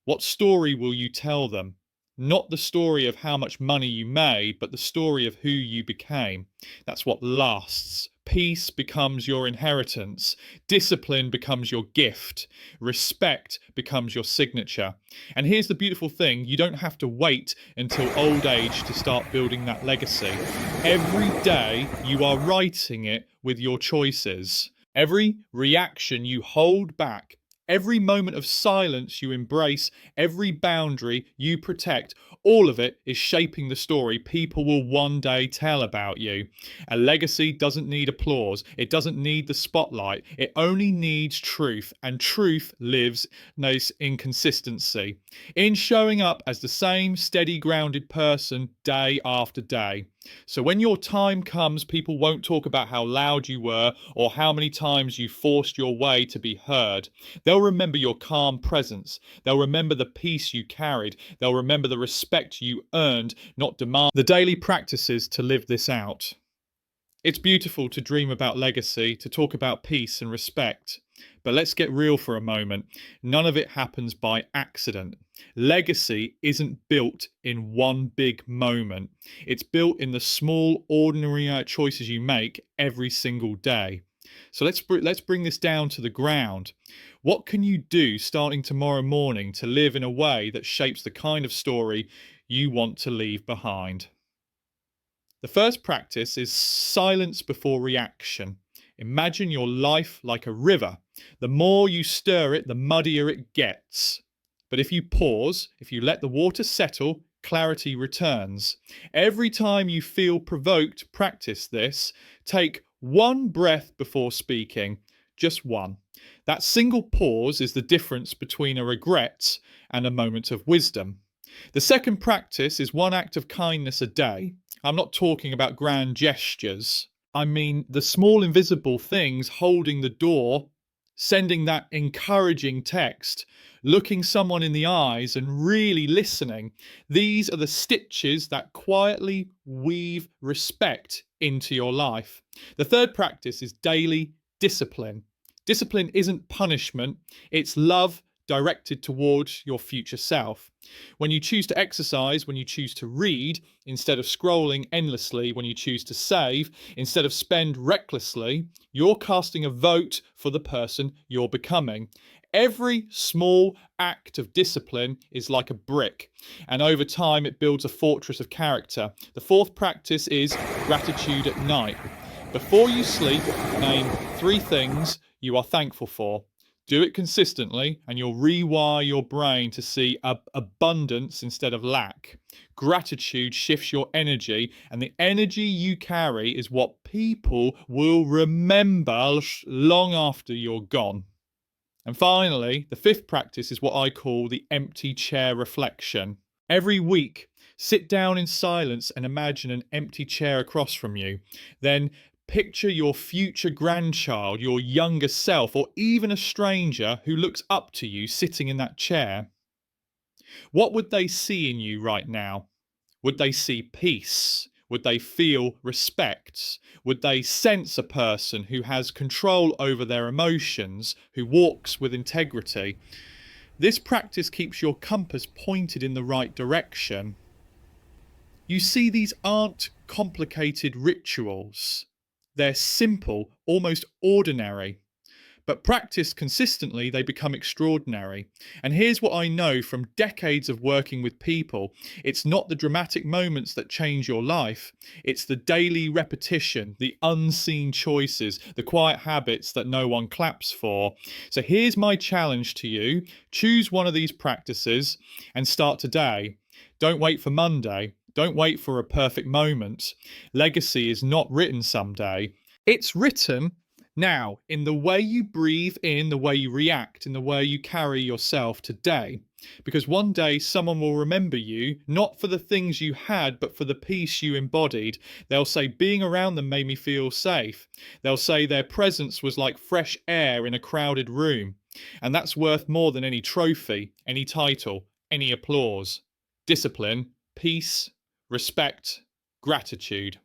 What story will you tell them? Not the story of how much money you made, but the story of who you became. That's what lasts. Peace becomes your inheritance. Discipline becomes your gift. Respect becomes your signature. And here's the beautiful thing, you don't have to wait until old age to start building that legacy. Every day you are writing it with your choices. Every reaction you hold back, every moment of silence you embrace, every boundary you protect, all of it is shaping the story people will one day tell about you. A legacy doesn't need applause. It doesn't need the spotlight. It only needs truth, and truth lives in consistency, in showing up as the same steady, grounded person day after day. So when your time comes, people won't talk about how loud you were or how many times you forced your way to be heard. They'll remember your calm presence. They'll remember the peace you carried. They'll remember the respect you earned, not demand. The daily practices to live this out. It's beautiful to dream about legacy, to talk about peace and respect. But let's get real for a moment. None of it happens by accident. Legacy isn't built in one big moment. It's built in the small, ordinary choices you make every single day. So let's bring this down to the ground. What can you do starting tomorrow morning to live in a way that shapes the kind of story you want to leave behind? The first practice is silence before reaction. Imagine your life like a river. The more you stir it, the muddier it gets. But if you pause, if you let the water settle, clarity returns. Every time you feel provoked, practice this. Take one breath before speaking, just one. That single pause is the difference between a regret and a moment of wisdom. The second practice is one act of kindness a day. I'm not talking about grand gestures. I mean the small invisible things: holding the door, sending that encouraging text, looking someone in the eyes and really listening. These are the stitches that quietly weave respect into your life. The third practice is daily discipline. Discipline isn't punishment, it's love directed towards your future self. When you choose to exercise, when you choose to read, instead of scrolling endlessly, when you choose to save, instead of spend recklessly, you're casting a vote for the person you're becoming. Every small act of discipline is like a brick, and over time it builds a fortress of character. The fourth practice is gratitude at night. Before you sleep, name 3 things you are thankful for. Do it consistently and you'll rewire your brain to see abundance instead of lack. Gratitude shifts your energy, and the energy you carry is what people will remember long after you're gone. And finally, the fifth practice is what I call the empty chair reflection. Every week, sit down in silence and imagine an empty chair across from you. Then picture your future grandchild, your younger self, or even a stranger who looks up to you sitting in that chair. What would they see in you right now? Would they see peace? Would they feel respect? Would they sense a person who has control over their emotions, who walks with integrity? This practice keeps your compass pointed in the right direction. You see, these aren't complicated rituals. They're simple, almost ordinary. But practiced consistently, they become extraordinary. And here's what I know from decades of working with people: it's not the dramatic moments that change your life, it's the daily repetition, the unseen choices, the quiet habits that no one claps for. So here's my challenge to you: choose one of these practices and start today. Don't wait for Monday. Don't wait for a perfect moment. Legacy is not written someday. It's written now, in the way you breathe in, the way you react, in the way you carry yourself today. Because one day someone will remember you, not for the things you had, but for the peace you embodied. They'll say, being around them made me feel safe. They'll say their presence was like fresh air in a crowded room. And that's worth more than any trophy, any title, any applause. Discipline, peace, respect, gratitude.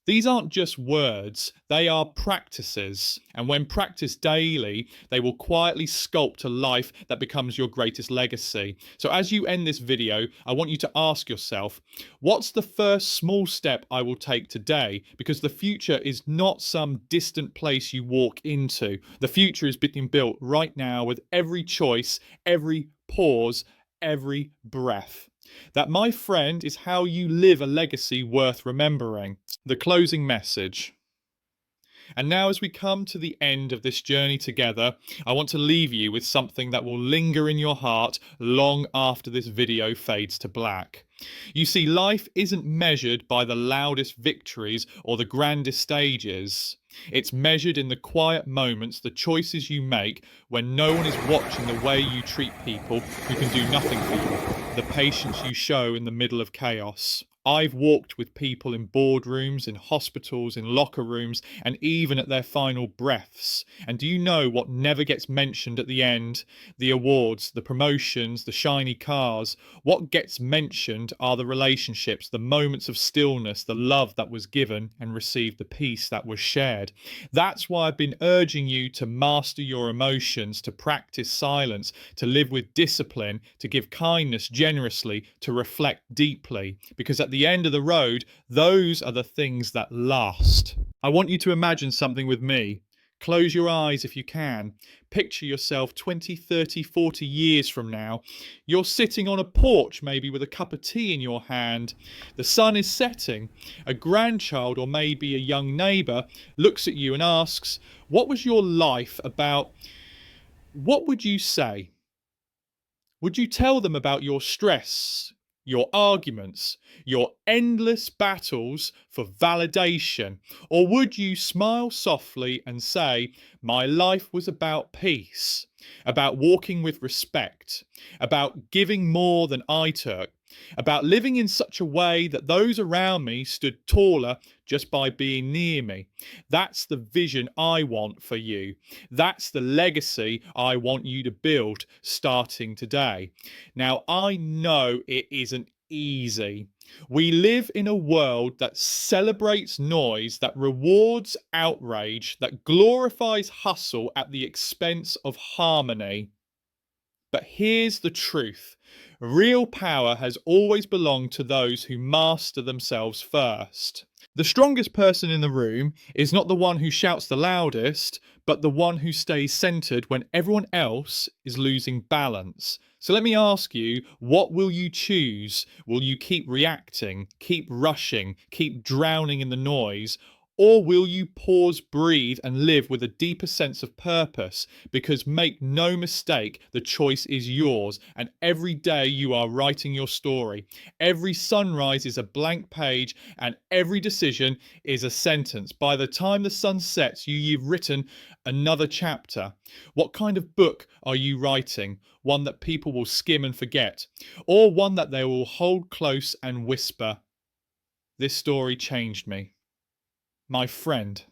These aren't just words, they are practices. And when practiced daily, they will quietly sculpt a life that becomes your greatest legacy. So as you end this video, I want you to ask yourself, what's the first small step I will take today? Because the future is not some distant place you walk into. The future is being built right now with every choice, every pause, every breath. That, my friend, is how you live a legacy worth remembering. The closing message. And now, as we come to the end of this journey together, I want to leave you with something that will linger in your heart long after this video fades to black. You see, life isn't measured by the loudest victories or the grandest stages. It's measured in the quiet moments, the choices you make when no one is watching, the way you treat people who can do nothing for you, the patience you show in the middle of chaos. I've walked with people in boardrooms, in hospitals, in locker rooms, and even at their final breaths. And do you know what never gets mentioned at the end? The awards, the promotions, the shiny cars. What gets mentioned are the relationships, the moments of stillness, the love that was given and received, the peace that was shared. That's why I've been urging you to master your emotions, to practice silence, to live with discipline, to give kindness generously, to reflect deeply. Because at the end of the road, those are the things that last. I want you to imagine something with me. Close your eyes if you can. Picture yourself 20, 30, 40 years from now. You're sitting on a porch, maybe with a cup of tea in your hand. The sun is setting. A grandchild or maybe a young neighbour looks at you and asks, "What was your life about?" What would you say? Would you tell them about your stress, your arguments, your endless battles for validation? Or would you smile softly and say, "My life was about peace, about walking with respect, about giving more than I took, about living in such a way that those around me stood taller just by being near me"? That's the vision I want for you. That's the legacy I want you to build starting today. Now, I know it isn't easy. We live in a world that celebrates noise, that rewards outrage, that glorifies hustle at the expense of harmony. But here's the truth. Real power has always belonged to those who master themselves first. The strongest person in the room is not the one who shouts the loudest, but the one who stays centered when everyone else is losing balance. So let me ask you, what will you choose? Will you keep reacting, keep rushing, keep drowning in the noise? Or will you pause, breathe, and live with a deeper sense of purpose? Because make no mistake, the choice is yours, and every day you are writing your story. Every sunrise is a blank page, and every decision is a sentence. By the time the sun sets, you've written another chapter. What kind of book are you writing? One that people will skim and forget, or one that they will hold close and whisper, "This story changed me." My friend,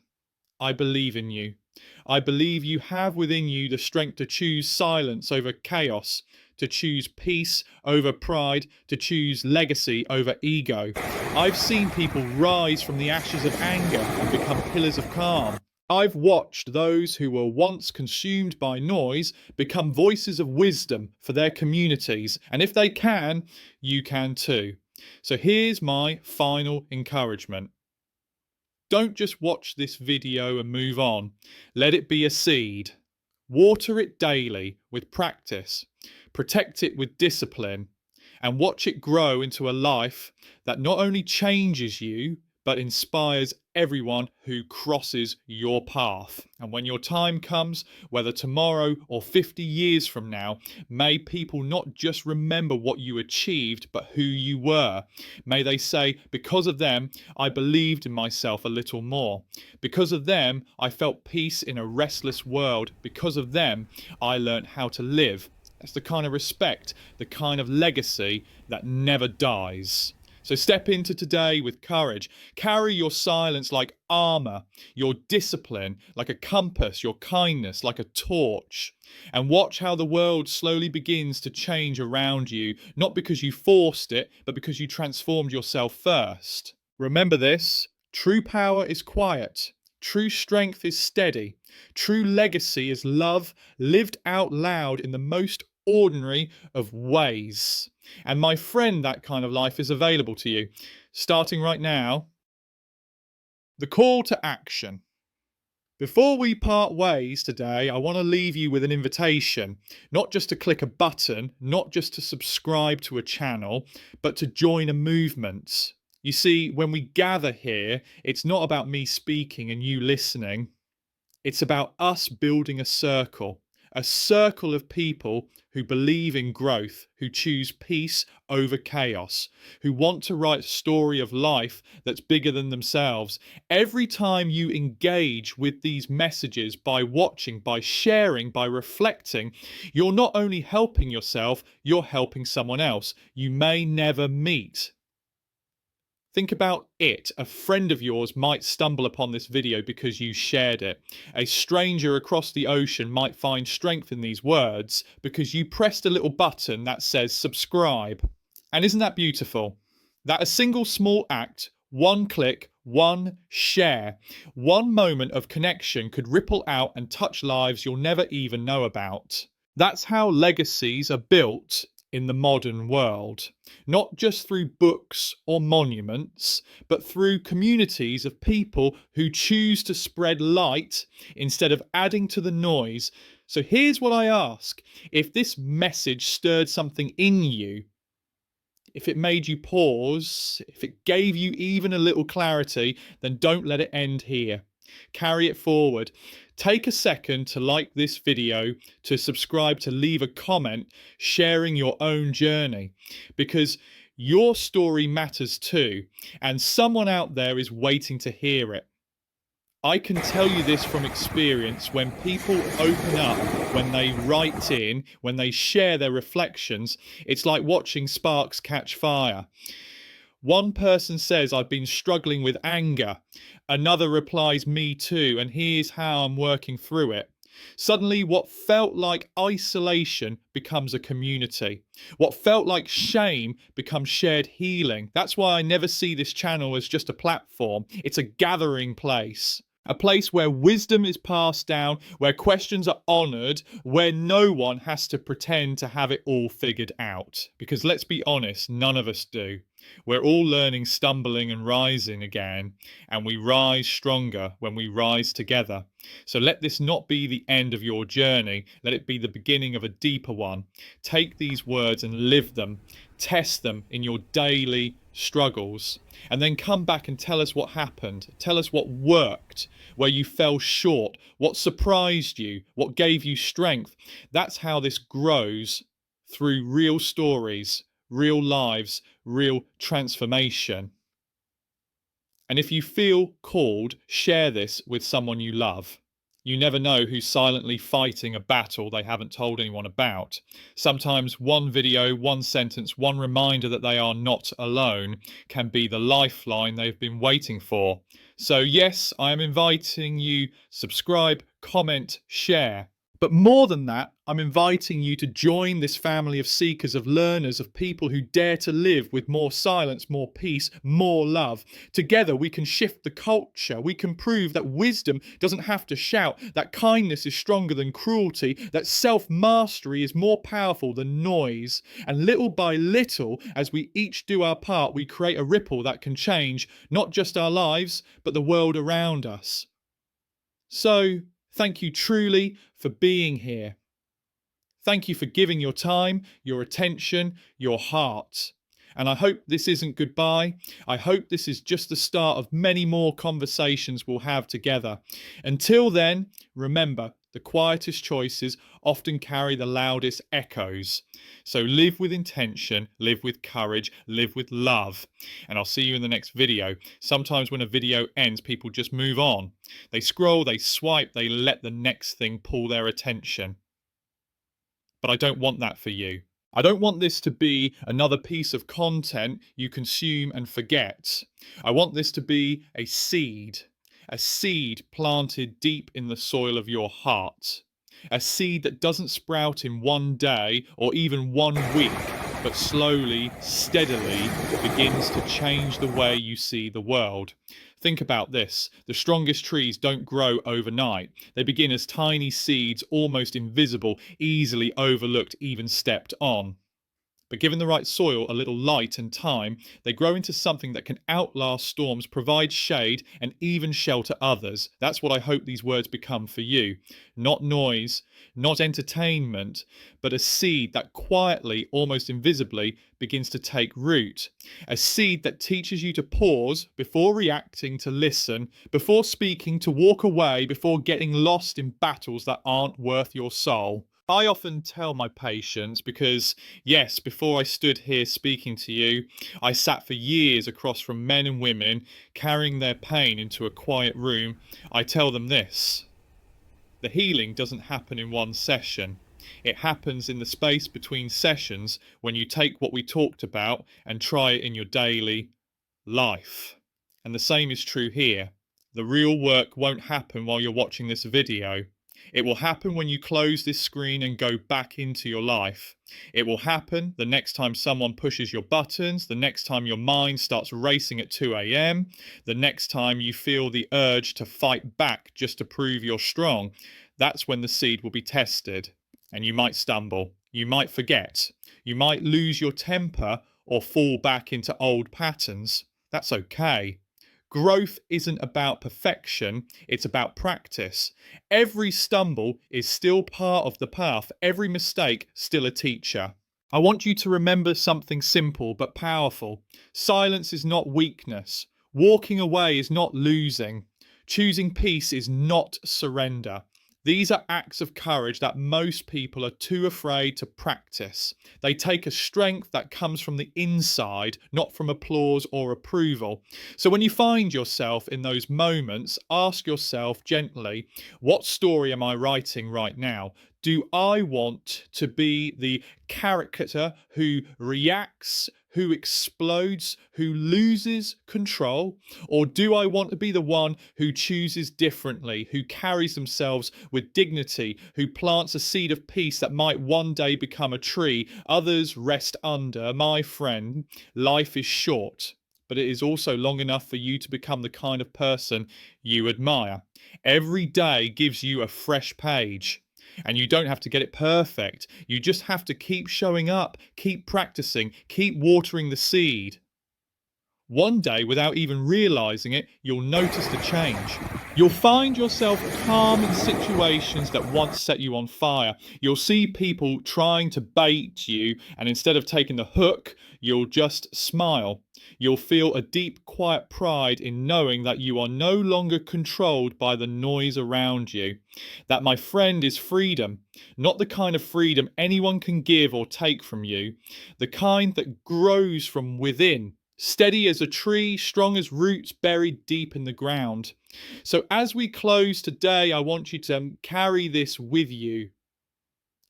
I believe in you. I believe you have within you the strength to choose silence over chaos, to choose peace over pride, to choose legacy over ego. I've seen people rise from the ashes of anger and become pillars of calm. I've watched those who were once consumed by noise become voices of wisdom for their communities. And if they can, you can too. So here's my final encouragement. Don't just watch this video and move on. Let it be a seed. Water it daily with practice. Protect it with discipline. And watch it grow into a life that not only changes you, but inspires everyone who crosses your path. And when your time comes, whether tomorrow or 50 years from now, may people not just remember what you achieved, but who you were. May they say, because of them, I believed in myself a little more. Because of them, I felt peace in a restless world. Because of them, I learned how to live. That's the kind of respect, the kind of legacy that never dies. So step into today with courage. Carry your silence like armor, your discipline like a compass, your kindness like a torch. And watch how the world slowly begins to change around you, not because you forced it, but because you transformed yourself first. Remember this, true power is quiet. True strength is steady. True legacy is love lived out loud in the most ordinary of ways. And my friend, that kind of life is available to you. Starting right now, the call to action. Before we part ways today, I want to leave you with an invitation, not just to click a button, not just to subscribe to a channel, but to join a movement. You see, when we gather here, it's not about me speaking and you listening. It's about us building a circle of people who believe in growth, who choose peace over chaos, who want to write a story of life that's bigger than themselves. Every time you engage with these messages by watching, by sharing, by reflecting, you're not only helping yourself, you're helping someone else you may never meet. Think about it. A friend of yours might stumble upon this video because you shared it. A stranger across the ocean might find strength in these words because you pressed a little button that says subscribe. And isn't that beautiful? That a single small act, one click, one share, one moment of connection could ripple out and touch lives you'll never even know about. That's how legacies are built in the modern world, not just through books or monuments, but through communities of people who choose to spread light instead of adding to the noise. So here's what I ask. If this message stirred something in you, if it made you pause, if it gave you even a little clarity, then don't let it end here. Carry it forward. Take a second to like this video, to subscribe, to leave a comment sharing your own journey, because your story matters too, and someone out there is waiting to hear it. I can tell you this from experience: when people open up, when they write in, when they share their reflections, it's like watching sparks catch fire. One person says, "I've been struggling with anger." Another replies, "Me too, and here's how I'm working through it." Suddenly, what felt like isolation becomes a community. What felt like shame becomes shared healing. That's why I never see this channel as just a platform. It's a gathering place. A place where wisdom is passed down, where questions are honoured, where no one has to pretend to have it all figured out. Because let's be honest, none of us do. We're all learning, stumbling and rising again, and we rise stronger when we rise together. So let this not be the end of your journey. Let it be the beginning of a deeper one. Take these words and live them. Test them in your daily struggles, and then come back and tell us what happened. Tell us what worked, where you fell short, what surprised you, what gave you strength. That's how this grows, through real stories, real lives, real transformation. And if you feel called, share this with someone you love. You never know who's silently fighting a battle they haven't told anyone about. Sometimes one video, one sentence, one reminder that they are not alone can be the lifeline they've been waiting for. So yes, I am inviting you, subscribe, comment, share. But more than that, I'm inviting you to join this family of seekers, of learners, of people who dare to live with more silence, more peace, more love. Together we can shift the culture. We can prove that wisdom doesn't have to shout, that kindness is stronger than cruelty, that self-mastery is more powerful than noise. And little by little, as we each do our part, we create a ripple that can change not just our lives, but the world around us. So, thank you truly for being here. Thank you for giving your time, your attention, your heart. And I hope this isn't goodbye. I hope this is just the start of many more conversations we'll have together. Until then, remember, the quietest choices often carry the loudest echoes. So live with intention, live with courage, live with love. And I'll see you in the next video. Sometimes when a video ends, people just move on. They scroll, they swipe, they let the next thing pull their attention. But I don't want that for you. I don't want this to be another piece of content you consume and forget. I want this to be a seed planted deep in the soil of your heart. A seed that doesn't sprout in one day or even 1 week, but slowly, steadily begins to change the way you see the world. Think about this. The strongest trees don't grow overnight. They begin as tiny seeds, almost invisible, easily overlooked, even stepped on. But given the right soil, a little light and time, they grow into something that can outlast storms, provide shade, and even shelter others. That's what I hope these words become for you. Not noise, not entertainment, but a seed that quietly, almost invisibly, begins to take root. A seed that teaches you to pause before reacting, to listen, before speaking, to walk away, before getting lost in battles that aren't worth your soul. I often tell my patients, because yes, before I stood here speaking to you, I sat for years across from men and women carrying their pain into a quiet room. I tell them this: the healing doesn't happen in one session. It happens in the space between sessions, when you take what we talked about and try it in your daily life. And the same is true here. The real work won't happen while you're watching this video. It will happen when you close this screen and go back into your life. It will happen the next time someone pushes your buttons, the next time your mind starts racing at 2 a.m, the next time you feel the urge to fight back just to prove you're strong. That's when the seed will be tested. And you might stumble. You might forget. You might lose your temper or fall back into old patterns. That's okay. Growth isn't about perfection, it's about practice. Every stumble is still part of the path, every mistake still a teacher. I want you to remember something simple but powerful. Silence is not weakness. Walking away is not losing. Choosing peace is not surrender. These are acts of courage that most people are too afraid to practice. They take a strength that comes from the inside, not from applause or approval. So when you find yourself in those moments, ask yourself gently, what story am I writing right now? Do I want to be the character who reacts, who explodes, who loses control? Or do I want to be the one who chooses differently, who carries themselves with dignity, who plants a seed of peace that might one day become a tree others rest under? My friend, life is short, but it is also long enough for you to become the kind of person you admire. Every day gives you a fresh page. And you don't have to get it perfect. You just have to keep showing up, keep practicing, keep watering the seed. One day, without even realizing it, you'll notice the change. You'll find yourself calm in situations that once set you on fire. You'll see people trying to bait you, and instead of taking the hook, you'll just smile. You'll feel a deep, quiet pride in knowing that you are no longer controlled by the noise around you. That, my friend, is freedom. Not the kind of freedom anyone can give or take from you. The kind that grows from within. Steady as a tree, strong as roots buried deep in the ground. So as we close today, I want you to carry this with you.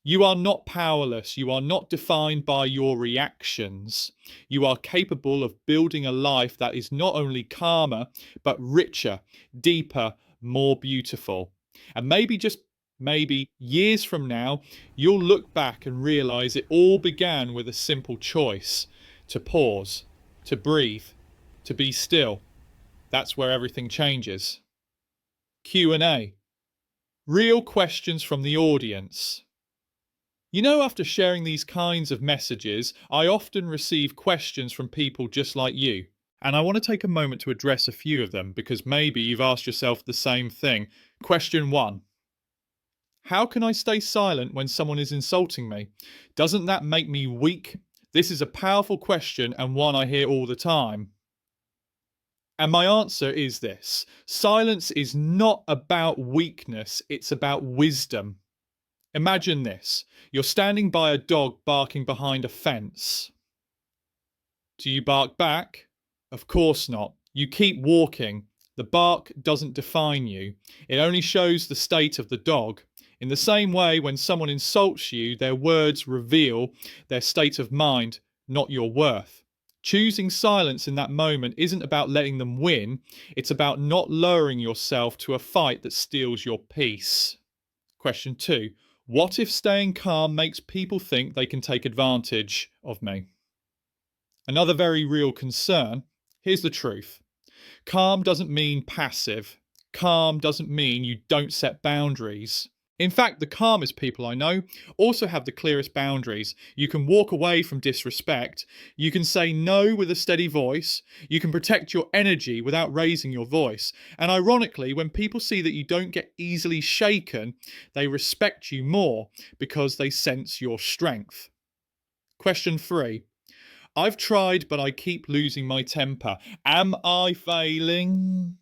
You are not powerless. You are not defined by your reactions. You are capable of building a life that is not only calmer, but richer, deeper, more beautiful. And maybe, just maybe, years from now, you'll look back and realize it all began with a simple choice: to pause, to breathe, to be still. That's where everything changes. Q&A. Real questions from the audience. You know, after sharing these kinds of messages, I often receive questions from people just like you. And I want to take a moment to address a few of them because maybe you've asked yourself the same thing. Question 1. How can I stay silent when someone is insulting me? Doesn't that make me weak? This is a powerful question and one I hear all the time. And my answer is this: silence is not about weakness, it's about wisdom. Imagine this: you're standing by a dog barking behind a fence. Do you bark back? Of course not. You keep walking. The bark doesn't define you. It only shows the state of the dog. In the same way, when someone insults you, their words reveal their state of mind, not your worth. Choosing silence in that moment isn't about letting them win. It's about not lowering yourself to a fight that steals your peace. Question 2. What if staying calm makes people think they can take advantage of me? Another very real concern. Here's the truth. Calm doesn't mean passive. Calm doesn't mean you don't set boundaries. In fact, the calmest people I know also have the clearest boundaries. You can walk away from disrespect. You can say no with a steady voice. You can protect your energy without raising your voice. And ironically, when people see that you don't get easily shaken, they respect you more because they sense your strength. Question 3. I've tried, but I keep losing my temper. Am I failing?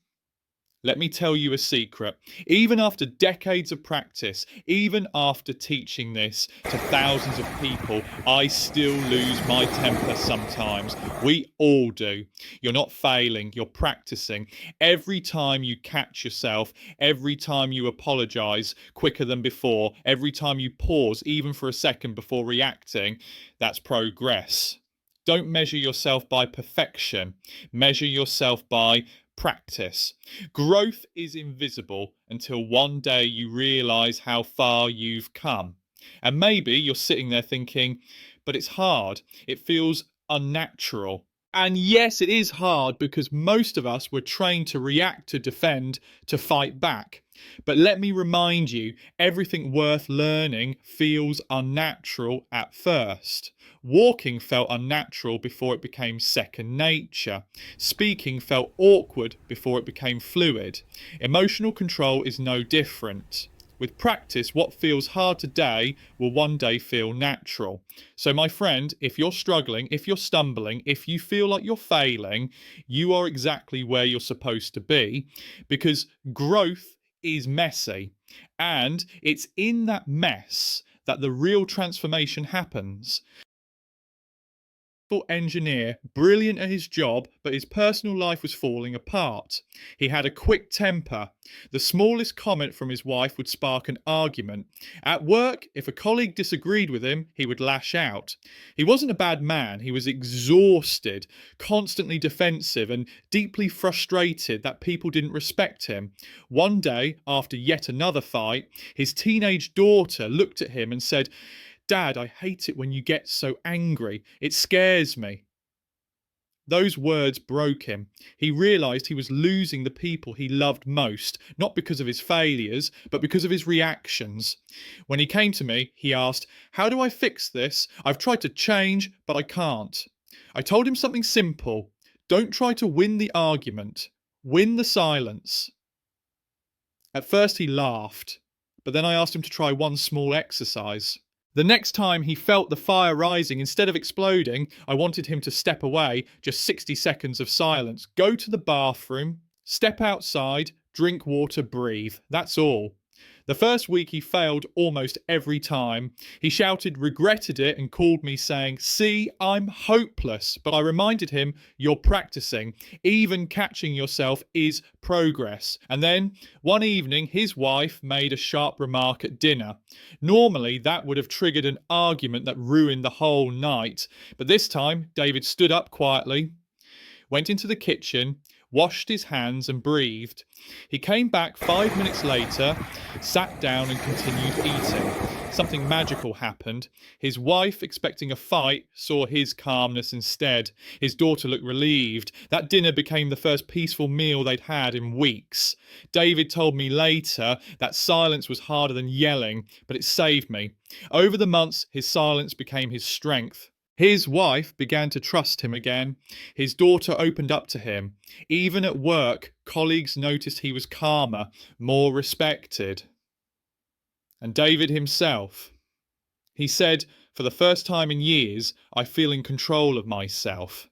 Let me tell you a secret. Even after decades of practice, even after teaching this to thousands of people, I still lose my temper sometimes. We all do. You're not failing, you're practicing. Every time you catch yourself, every time you apologize quicker than before, every time you pause even for a second before reacting, that's progress. Don't measure yourself by perfection. Measure yourself by practice. Growth is invisible until one day you realize how far you've come. And maybe you're sitting there thinking, but it's hard. It feels unnatural. And yes, it is hard because most of us were trained to react, to defend, to fight back. But let me remind you, everything worth learning feels unnatural at first. Walking felt unnatural before it became second nature. Speaking felt awkward before it became fluid. Emotional control is no different. With practice, what feels hard today will one day feel natural. So, my friend, if you're struggling, if you're stumbling, if you feel like you're failing, you are exactly where you're supposed to be, because growth is messy. And it's in that mess that the real transformation happens. Engineer, brilliant at his job, but his personal life was falling apart. He had a quick temper. The smallest comment from his wife would spark an argument. At work, if a colleague disagreed with him, he would lash out. He wasn't a bad man. He was exhausted, constantly defensive, and deeply frustrated that people didn't respect him. One day, after yet another fight, his teenage daughter looked at him and said, "Dad, I hate it when you get so angry. It scares me." Those words broke him. He realised he was losing the people he loved most, not because of his failures, but because of his reactions. When he came to me, he asked, "How do I fix this? I've tried to change, but I can't." I told him something simple. Don't try to win the argument. Win the silence. At first he laughed, but then I asked him to try one small exercise. The next time he felt the fire rising, instead of exploding, I wanted him to step away, just 60 seconds of silence. Go to the bathroom, step outside, drink water, breathe. That's all. The first week he failed almost every time. He shouted, regretted it, and called me saying, "See, I'm hopeless." But I reminded him, "You're practicing. Even catching yourself is progress." And then, one evening, his wife made a sharp remark at dinner. Normally, that would have triggered an argument that ruined the whole night. But this time, David stood up quietly, went into the kitchen, washed his hands and breathed. He came back 5 minutes later, sat down and continued eating. Something magical happened. His wife, expecting a fight, saw his calmness instead. His daughter looked relieved. That dinner became the first peaceful meal they'd had in weeks. David told me later that silence was harder than yelling, but it saved me. Over the months, his silence became his strength. His wife began to trust him again. His daughter opened up to him. Even at work, colleagues noticed he was calmer, more respected. And David himself, he said, "For the first time in years, I feel in control of myself."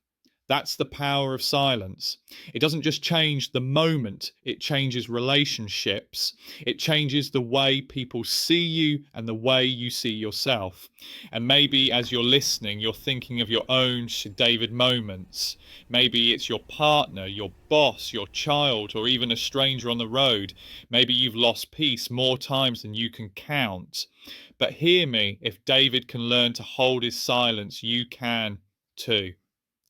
That's the power of silence. It doesn't just change the moment, it changes relationships. It changes the way people see you and the way you see yourself. And maybe as you're listening, you're thinking of your own David moments. Maybe it's your partner, your boss, your child, or even a stranger on the road. Maybe you've lost peace more times than you can count. But hear me, if David can learn to hold his silence, you can too.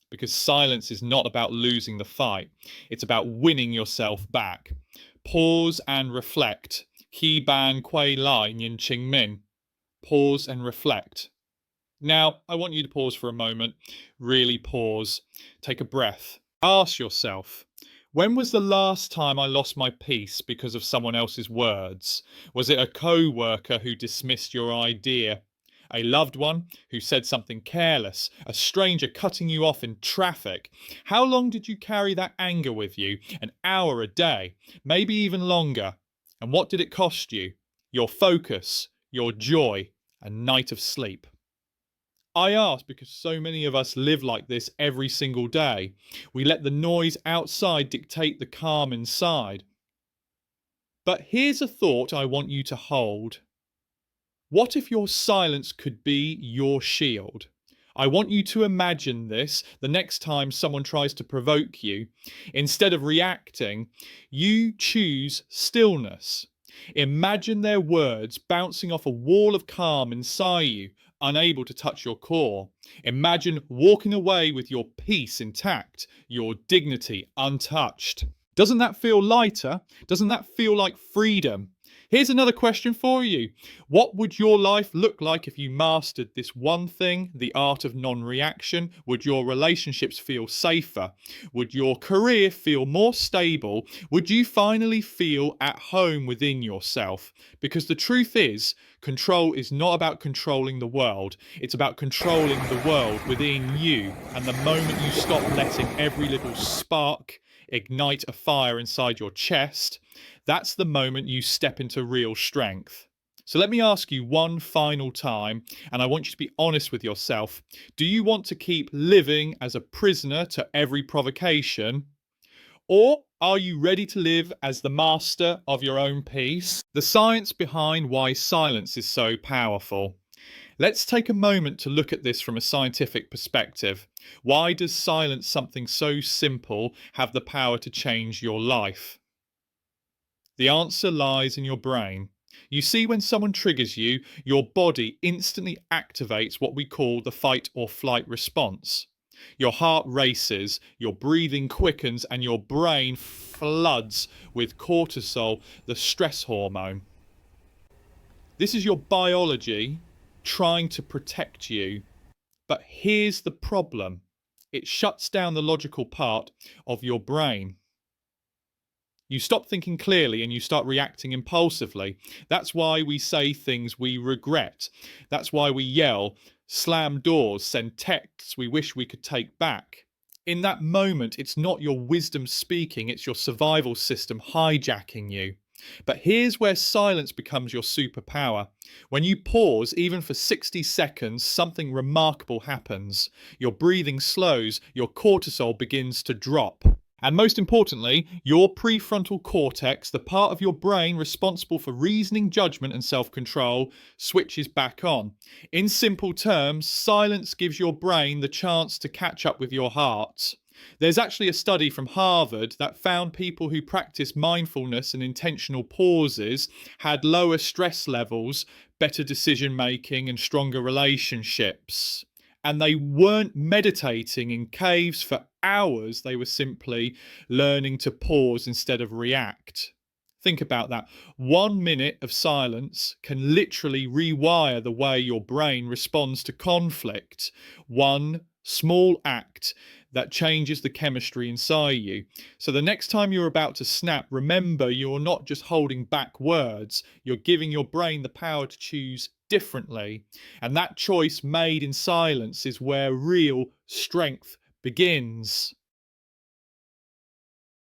Because silence is not about losing the fight. It's about winning yourself back. Pause and reflect. Ki ban kuei lai nyin ching min. Pause and reflect. Now, I want you to pause for a moment. Really pause. Take a breath. Ask yourself, when was the last time I lost my peace because of someone else's words? Was it a co-worker who dismissed your idea? A loved one who said something careless, a stranger cutting you off in traffic? How long did you carry that anger with you? An hour, a day, maybe even longer. And what did it cost you? Your focus, your joy, a night of sleep. I ask because so many of us live like this every single day. We let the noise outside dictate the calm inside. But here's a thought I want you to hold. What if your silence could be your shield? I want you to imagine this the next time someone tries to provoke you. Instead of reacting, you choose stillness. Imagine their words bouncing off a wall of calm inside you, unable to touch your core. Imagine walking away with your peace intact, your dignity untouched. Doesn't that feel lighter? Doesn't that feel like freedom? Here's another question for you. What would your life look like if you mastered this one thing, the art of non reaction? Would your relationships feel safer? Would your career feel more stable? Would you finally feel at home within yourself? Because the truth is, control is not about controlling the world, it's about controlling the world within you. And the moment you stop letting every little spark ignite a fire inside your chest, that's the moment you step into real strength. So let me ask you one final time, and I want you to be honest with yourself. Do you want to keep living as a prisoner to every provocation? Or are you ready to live as the master of your own peace? The science behind why silence is so powerful. Let's take a moment to look at this from a scientific perspective. Why does silence, something so simple, have the power to change your life? The answer lies in your brain. You see, when someone triggers you, your body instantly activates what we call the fight or flight response. Your heart races, your breathing quickens, and your brain floods with cortisol, the stress hormone. This is your biology trying to protect you. But here's the problem. It shuts down the logical part of your brain. You stop thinking clearly and you start reacting impulsively. That's why we say things we regret. That's why we yell, slam doors, send texts we wish we could take back. In that moment, it's not your wisdom speaking, it's your survival system hijacking you. But here's where silence becomes your superpower. When you pause, even for 60 seconds, something remarkable happens. Your breathing slows, your cortisol begins to drop. And most importantly, your prefrontal cortex, the part of your brain responsible for reasoning, judgment, and self-control, switches back on. In simple terms, silence gives your brain the chance to catch up with your heart. There's actually a study from Harvard that found people who practice mindfulness and intentional pauses had lower stress levels, better decision making, and stronger relationships. And they weren't meditating in caves for hours, they were simply learning to pause instead of react. Think about that. 1 minute of silence can literally rewire the way your brain responds to conflict. One small act that changes the chemistry inside you. So the next time you're about to snap, remember you're not just holding back words, you're giving your brain the power to choose differently. And that choice made in silence is where real strength begins.